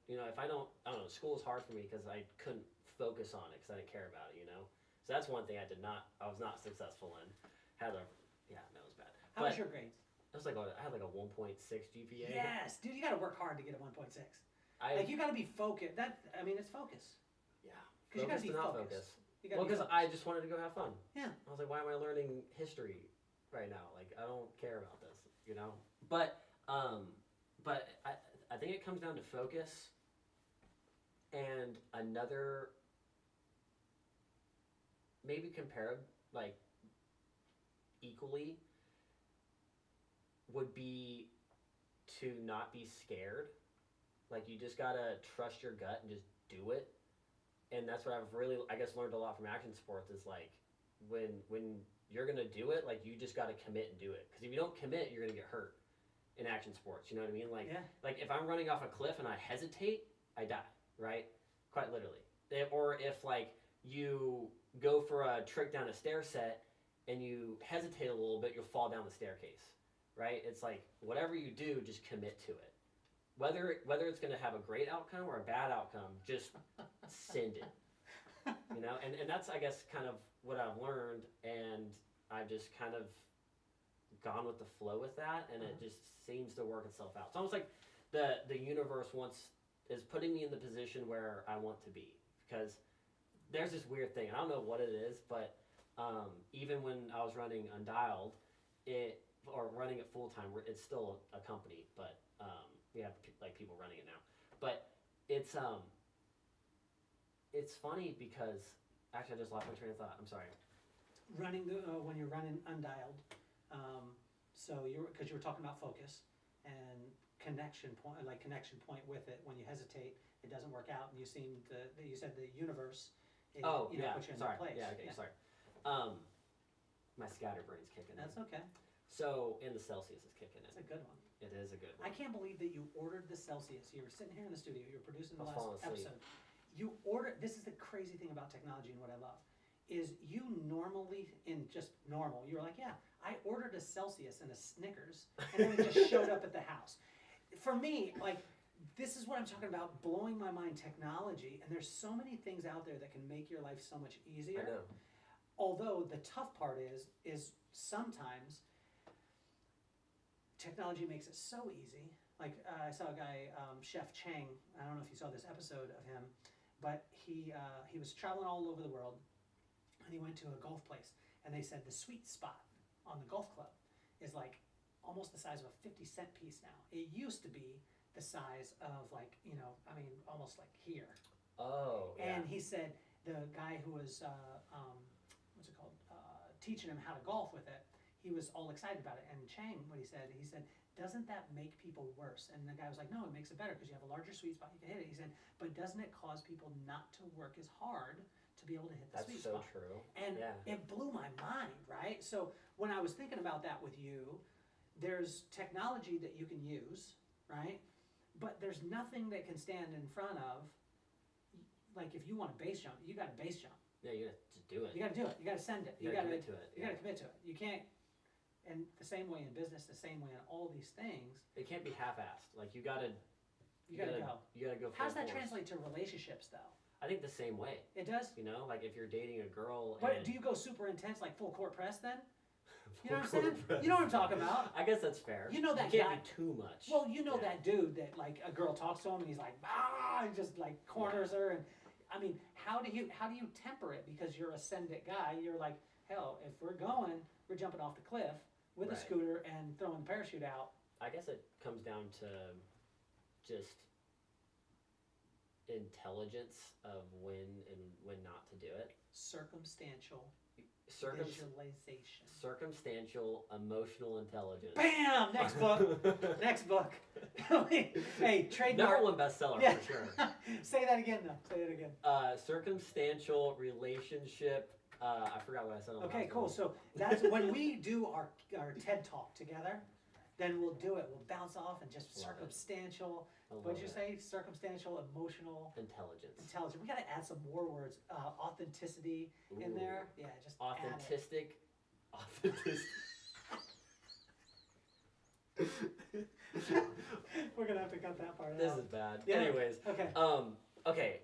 if I don't know, school is hard for me because I couldn't focus on it because I didn't care about it, you know? So that's one thing I was not successful in. That was bad. How was your grades? I had like a 1.6 GPA. Yes, dude, you got to work hard to get a 1.6. You got to be focused. It's focus. Yeah. Because you got to be focused. Focus. Well, because I just wanted to go have fun. Yeah. I was like, why am I learning history right now? Like, I don't care about this, you know? But I think it comes down to focus, and another, maybe compared, like, equally, would be to not be scared. Like, you just gotta trust your gut and just do it. And that's what I've really, I guess, learned a lot from action sports, is like, when you're gonna do it, like, you just gotta commit and do it. Because if you don't commit, you're gonna get hurt in action sports. You know what I mean? Like if I'm running off a cliff and I hesitate, I die, right? Quite literally. Or if like you go for a trick down a stair set and you hesitate a little bit, you'll fall down the staircase, right? It's like, whatever you do, just commit to it. Whether it's going to have a great outcome or a bad outcome, just send it. You know, and that's, I guess, kind of what I've learned, and I've just kind of gone with the flow with that, and it just seems to work itself out. It's almost like the universe is putting me in the position where I want to be, because there's this weird thing. I don't know what it is, but even when I was running Undialed, or running it full time, it's still a company, but we have like people running it now. But it's funny because actually I just lost my train of thought. I'm sorry. Running when you're running Undialed, because you were talking about focus and connection point with it. When you hesitate, it doesn't work out, and you said the universe. Puts you in that place. Yeah, okay, sorry. My scatterbrain's kicking in. That's okay. So, and the Celsius is kicking in. That's a good one. It is a good one. I can't believe that you ordered the Celsius. You were sitting here in the studio. You were producing the last episode. You ordered. This is the crazy thing about technology and what I love, is you normally you were like, yeah, I ordered a Celsius and a Snickers, and then it just showed up at the house. For me, like, this is what I'm talking about, blowing my mind, technology, and there's so many things out there that can make your life so much easier. I know. Although the tough part is sometimes technology makes it so easy. Like I saw a guy, Chef Chang. I don't know if you saw this episode of him, but he was traveling all over the world, and he went to a golf place, and they said the sweet spot on the golf club is like almost the size of a 50-cent piece now. It used to be the size of almost like here. Oh, yeah. And he said the guy who was teaching him how to golf with it, he was all excited about it. And Chang, what he said, doesn't that make people worse? And the guy was like, no, it makes it better because you have a larger sweet spot, you can hit it. He said, but doesn't it cause people not to work as hard to be able to hit the sweet spot? That's so true. And it blew my mind, right? So when I was thinking about that with you, there's technology that you can use, right? But there's nothing that can stand in front of, like if you want to base jump, you got to base jump. Yeah, you got to just do it. You got to do it. You got to send it. You got to commit to it. You got to commit to it. You can't. And the same way in business, the same way in all these things. It can't be half-assed. Like you got to. You got to go. You got to go. How does that translate to relationships, though? I think the same way. It does. You know, like if you're dating a girl. But do you go super intense, like full court press then? You know what I'm saying? You know what I'm talking about. I guess that's fair. You know that you can't guy. Be too much. Well, you know that dude that like a girl talks to him and he's like and just like corners her, and I mean, how do you temper it? Because you're a send it guy. You're like, hell, if we're jumping off the cliff with a scooter and throwing the parachute out. I guess it comes down to just intelligence of when and when not to do it. Circumstantial visualization. Circumstantial emotional intelligence. Bam! Next book. Next book. Hey, trademark. Number one bestseller for sure. Say that again, though. Say it again. Circumstantial relationship. I forgot what I said on the Okay, cool. So that's when we do our TED Talk together, then we'll do it. We'll bounce off and just circumstantial. What'd you say? Circumstantial, emotional. Intelligence. We got to add some more words. Authenticity in there. Yeah, just authentic. We're gonna have to cut that part out. This is bad. Yeah. Anyways. Okay. Okay.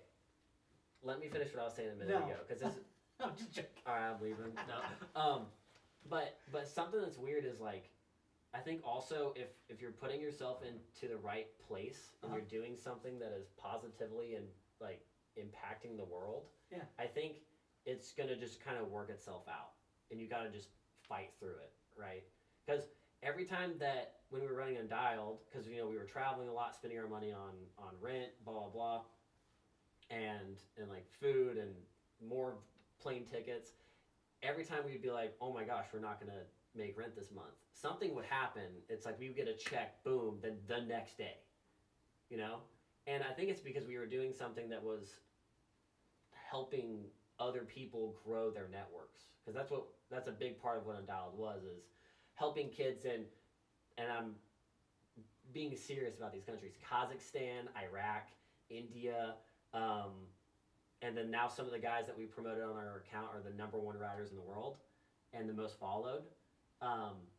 Let me finish what I was saying a minute ago, because this. I'm just joking. All right, I'm leaving. No. But something that's weird is like, I think also if you're putting yourself into the right place and you're doing something that is positively and like impacting the world, I think it's gonna just kind of work itself out, and you gotta just fight through it, right? Because every time that when we were running Undialed, because we were traveling a lot, spending our money on rent, blah blah blah, and like food and more plane tickets. Every time we'd be like, oh my gosh, we're not gonna make rent this month. Something would happen. It's like we would get a check, boom, then the next day, And I think it's because we were doing something that was helping other people grow their networks. Because that's a big part of what Undialed was, is helping kids and I'm being serious about these countries: Kazakhstan, Iraq, India, and then now some of the guys that we promoted on our account are the #1 riders in the world and the most followed,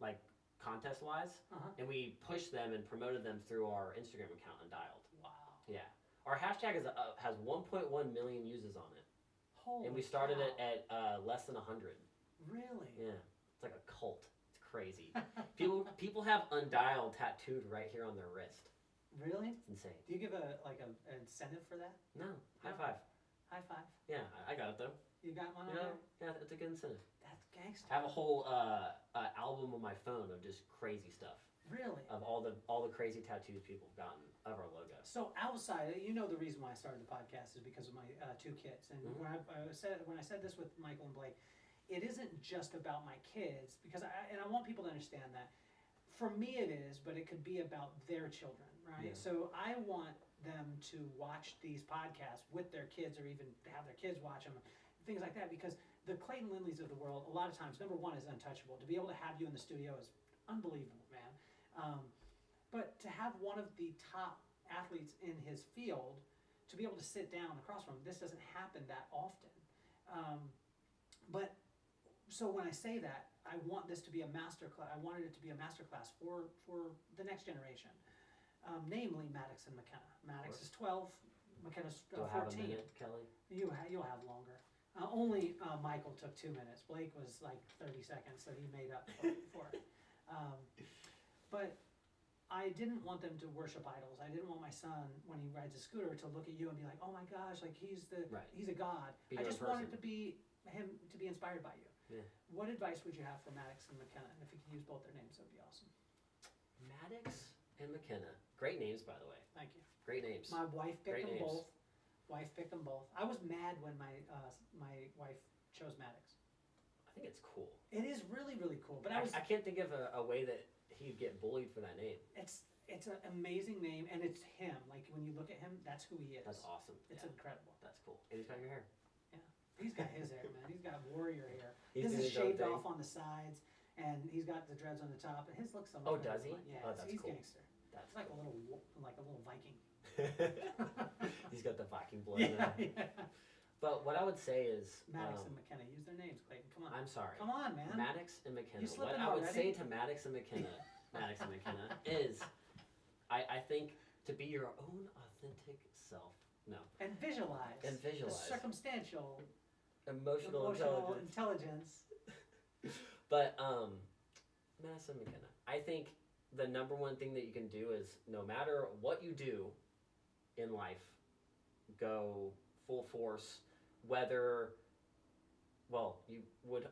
like contest-wise. And we pushed them and promoted them through our Instagram account, Undialed. Wow. Yeah. Our hashtag has 1.1 million uses on it. Holy and we started cow. it at less than 100. Really? Yeah. It's like a cult. It's crazy. People have Undialed tattooed right here on their wrist. Really? It's insane. Do you give an incentive for that? No. High five. High five. Yeah, I got it though. You got one on there? Yeah, it's a good incentive. Gangster. I have a whole album on my phone of just crazy stuff. Really? Of all the crazy tattoos people have gotten of our logo. So outside, you know, the reason why I started the podcast is because of my 2 kids. And when I said this with Michael and Blake, it isn't just about my kids, because I want people to understand that. For me it is, but it could be about their children, right? Yeah. So I want them to watch these podcasts with their kids, or even have their kids watch them, things like that, because the Clayton Lindleys of the world, a lot of times, number one, is untouchable. To be able to have you in the studio is unbelievable, man. But to have one of the top athletes in his field, to be able to sit down across from him, this doesn't happen that often. But so when I say that, I want this to be a master class. I wanted it to be a master class for the next generation, namely Maddox and McKenna. Maddox is 12, McKenna's 14. Do I have a minute, Kelly? You'll have longer. Only Michael took 2 minutes. Blake was like 30 seconds, so he made up for it. But I didn't want them to worship idols. I didn't want my son, when he rides a scooter, to look at you and be like, "Oh my gosh, like he's a god." I just wanted him to be inspired by you. Yeah. What advice would you have for Maddox and McKenna? And if you could use both their names, that would be awesome. Maddox and McKenna. Great names, by the way. Thank you. Great names. My wife picked Great them names. both. Wife picked them both. I was mad when my wife chose Maddox. I think it's cool. It is really, really cool. But I can't think of a way that he'd get bullied for that name. It's an amazing name, and it's him. Like, when you look at him, that's who he is. That's awesome. It's incredible. That's cool. And he's got your hair. Yeah. He's got his hair, man. He's got warrior hair. He's His is shaved off on the sides, and he's got the dreads on the top, and his looks so much Oh, does he? Yeah, Oh, that's he's cool. gangster. That's It's like a little Viking. He's got the Viking blood in him. Yeah. But what I would say is Maddox and McKenna, use their names, Clayton. Come on. I'm sorry. Come on, man. Maddox and McKenna. You slipping What I would already? say to Maddox and McKenna is, I think, to be your own authentic self. No. And visualize. The circumstantial, Emotional intelligence. But Maddox and McKenna, I think the number one thing that you can do is, no matter what you do in life, go full force. Whether, well,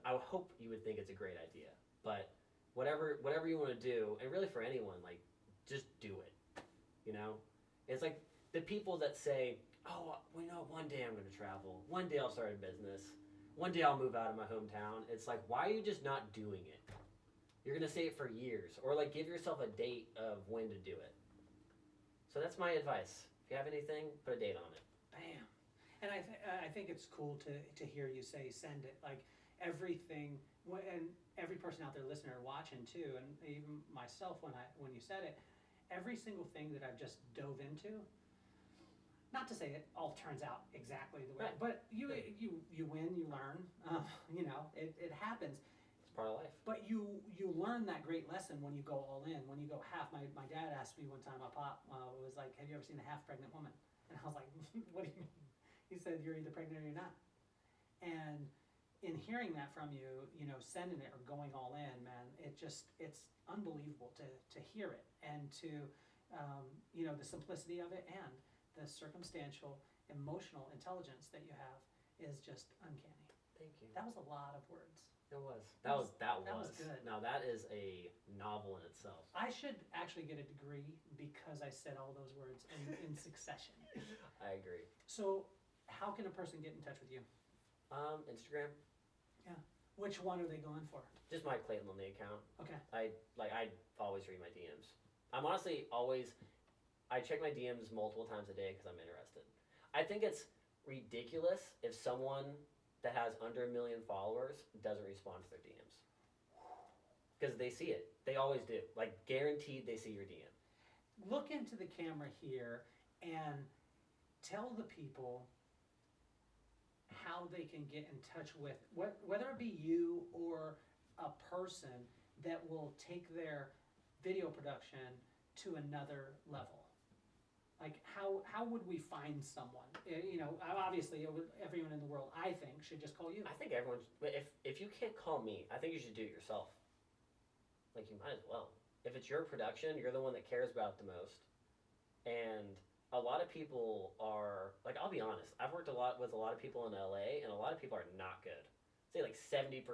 I would hope you would think it's a great idea, but whatever you want to do, and really for anyone, like, just do it. You know, it's like the people that say, "Oh, we know one day I'm going to travel. One day I'll start a business. One day I'll move out of my hometown." It's like, why are you just not doing it? You're going to say it for years, or like give yourself a date of when to do it. So that's my advice. If you have anything, put a date on it. Bam. And I think it's cool to hear you say send it. Like, everything, and every person out there listening or watching too, and even myself when you said it, every single thing that I've just dove into, not to say it all turns out exactly the way, Right. but you win, you learn, you know, it happens. It's part of life. But you learn that great lesson when you go all in, when you go half. My dad asked me one time, my pop was like, "Have you ever seen a half pregnant woman?" And I was like, "What do you mean?" He said, "You're either pregnant or you're not." And in hearing that from you, you know, sending it or going all in, man, it's unbelievable to hear it, and to, you know, the simplicity of it, and the circumstantial, emotional intelligence that you have is just uncanny. Thank you. That was a lot of words. It was. That was good. Now that is a novel in itself. I should actually get a degree because I said all those words in succession. I agree. So, how can a person get in touch with you? Instagram. Yeah. Which one are they going for? Just my Clayton Lindley account. Okay. I always read my DMs. I'm honestly I check my DMs multiple times a day because I'm interested. I think it's ridiculous if someone that has under 1 million followers doesn't respond to their DMs. Because they see it. They always do. Like, guaranteed they see your DM. Look into the camera here and tell the people how they can get in touch with, whether it be you or a person that will take their video production to another level. Like, how would we find someone? You know, obviously, everyone in the world, I think, should just call you. I think everyone, if you can't call me, I think you should do it yourself. Like, you might as well. If it's your production, you're the one that cares about it the most. And a lot of people are, like, I'll be honest, I've worked with a lot of people in LA, and a lot of people are not good. say like 70%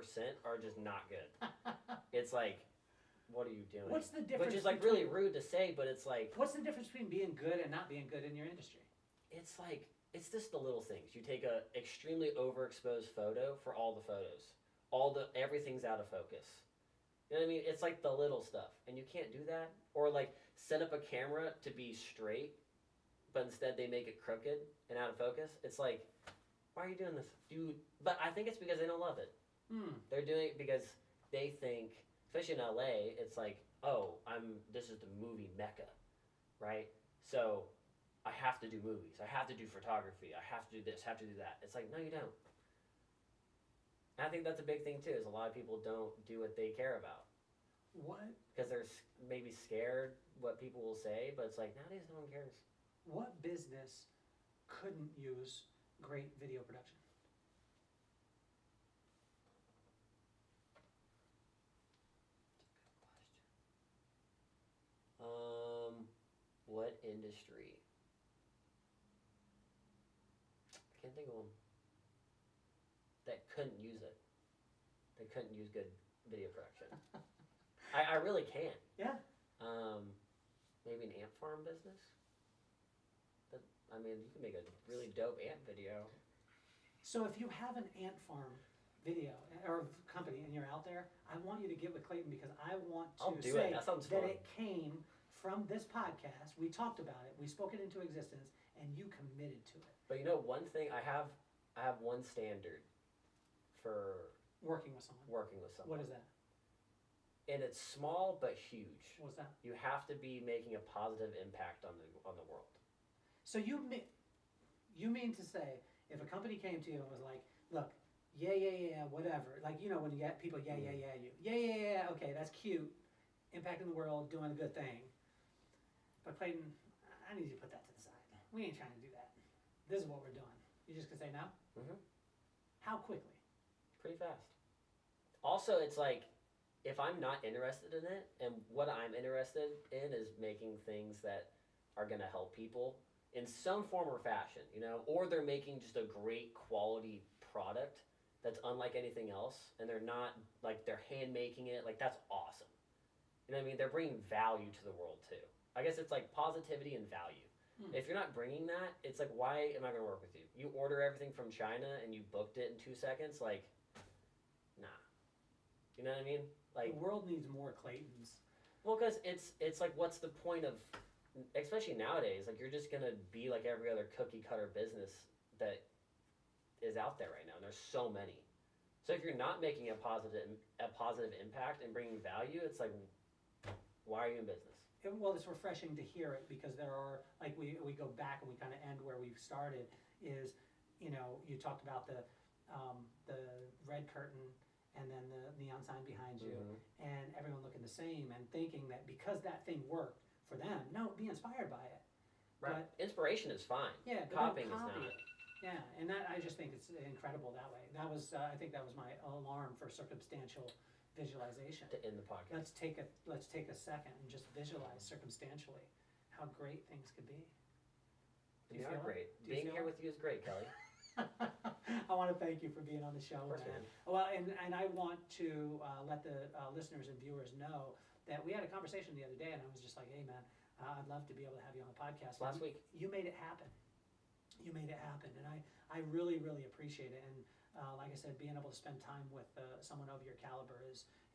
are just not good. It's like, what are you doing? What's the difference? Which is like really rude to say, but it's like. What's the difference between being good and not being good in your industry? It's like, it's just the little things. You take a extremely overexposed photo for all the photos. Everything's out of focus. You know what I mean? It's like the little stuff, and you can't do that. Or like set up a camera to be straight, but instead they make it crooked and out of focus. It's like, why are you doing this, dude? But I think it's because they don't love it. They're doing it because they think, especially in LA, it's like, oh, this is the movie mecca, right? So I have to do movies. I have to do photography. I have to do this. Have to do that. It's like, no, you don't. And I think that's a big thing too. Is a lot of people don't do what they care about. What? Because they're maybe scared what people will say, but it's like nowadays no one cares. What business couldn't use great video production? What industry? I can't think of one that couldn't use it. That couldn't use good video production. I really can't. Yeah. Maybe an ant farm business. I mean, you can make a really dope ant video. So if you have an ant farm video or company and you're out there, I want you to get with Clayton because I want to say that it came from this podcast. We talked about it. We spoke it into existence, and you committed to it. But you know, one thing I have one standard for working with someone. What is that? And it's small but huge. What's that? You have to be making a positive impact on the world. So you mean to say if a company came to you and was like, look, yeah, whatever. Like, you know, when you get people, yeah, okay, that's cute. Impacting the world, doing a good thing. But Clayton, I need you to put that to the side. We ain't trying to do that. This is what we're doing. You just gonna say no? Mm-hmm. How quickly? Pretty fast. Also, it's like, if I'm not interested in it, and what I'm interested in is making things that are gonna help people in some form or fashion, you know, or they're making just a great quality product that's unlike anything else, and they're not, like, they're hand making it, like, that's awesome. You know what I mean? They're bringing value to the world too. I guess it's like positivity and value. If you're not bringing that, it's like, why am I going to work with you? You order everything from China and you booked it in 2 seconds? Like, nah. You know what I mean? Like, the world needs more Claytons. Well, because it's like, what's the point of, especially nowadays, like, you're just going to be like every other cookie cutter business that is out there right now. And there's so many. So if you're not making a positive impact and bringing value, it's like, why are you in business? Well, it's refreshing to hear it because there are, like, we go back and we kind of end where we've started is, you know, you talked about the red curtain and then the neon sign behind you and everyone looking the same and thinking that because that thing worked for them, no, be inspired by it. Right. But, inspiration is fine. Yeah. Copying is not. Yeah, and that, I just think it's incredible that way. That was, I think that was my alarm for circumstantial visualization. To end the podcast. Let's take a second and just visualize circumstantially how great things could be. You are great. Being here with you is great, Kelly. I want to thank you for being on the show, man. Well, and I want to let the listeners and viewers know that we had a conversation the other day, and I was just like, hey, man, I'd love to be able to have you on the podcast. Last week. You made it happen. You made it happen, and I really, really appreciate it. And like I said, being able to spend time with someone of your caliber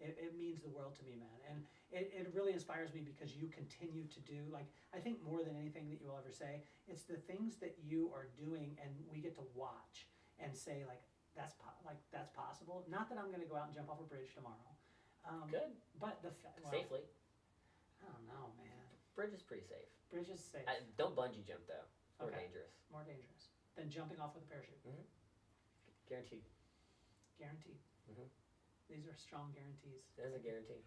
it means the world to me, man. And it really inspires me because you continue to do, like, I think more than anything that you will ever say, it's the things that you are doing and we get to watch and say, like, that's possible. Not that I'm going to go out and jump off a bridge tomorrow. Good. But safely. I don't know, man. Bridge is pretty safe. Bridge is safe. Don't bungee jump, though. More dangerous. More dangerous than jumping off with a parachute. Guaranteed. Guaranteed. These are strong guarantees. That is a guarantee.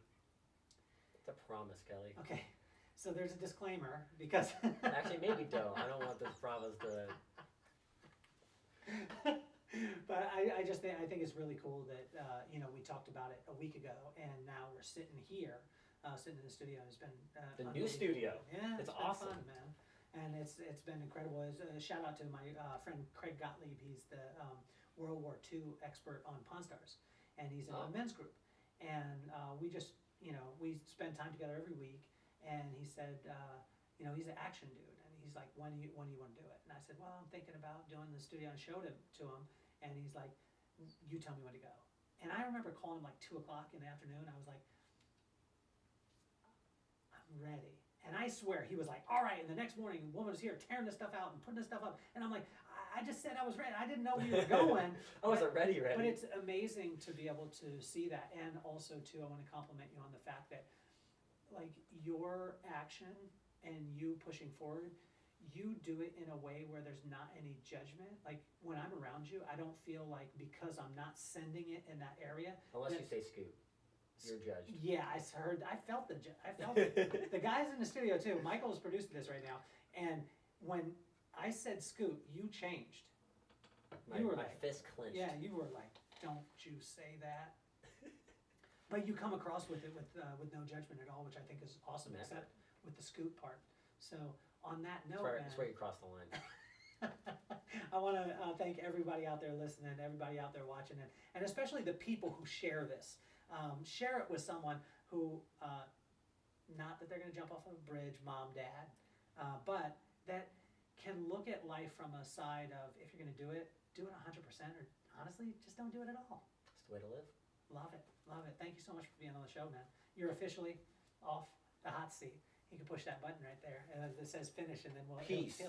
It's a promise, Kelly. Okay, so there's a disclaimer because actually, maybe don't. I don't want this promise to. But I just think it's really cool that you know, we talked about it a week ago, and now we're sitting here, sitting in the studio. It's been the new studio. Yeah, it's awesome, fun, man. And it's been incredible. Shout out to my friend Craig Gottlieb. He's the World War II expert on Pawn Stars, and he's in Oh. a men's group. And we just, we spend time together every week. And he said, he's an action dude, and he's like, when do you want to do it? And I said, well, I'm thinking about doing the studio, and showed it to him, and he's like, you tell me when to go. And I remember calling him like 2 o'clock in the afternoon. I was like, I'm ready. And I swear he was like, all right. And the next morning, the woman was here tearing this stuff out and putting this stuff up. And I'm like, I just said I was ready. I didn't know we were going. I wasn't ready. But it's amazing to be able to see that. And also, too, I want to compliment you on the fact that, like, your action and you pushing forward, you do it in a way where there's not any judgment. Like, when I'm around you, I don't feel like because I'm not sending it in that area. Unless that- you say scoop, you're judged. Yeah, I felt I felt it. The guys in the studio too. Michael is producing this right now, and when I said scoop, you changed. My like, fist clenched. Yeah, you were like, "Don't you say that." But you come across with it with no judgment at all, which I think is awesome. Never. Except with the scoop part. So on that note, That's where you cross the line. I want to thank everybody out there listening, everybody out there watching, and especially the people who share this. Share it with someone who, not that they're going to jump off of a bridge, mom, dad, but that can look at life from a side of, if you're going to do it 100%, or honestly, just don't do it at all. It's the way to live. Love it, love it. Thank you so much for being on the show, man. You're officially off the hot seat. You can push that button right there, and it says finish, and then we'll Peace.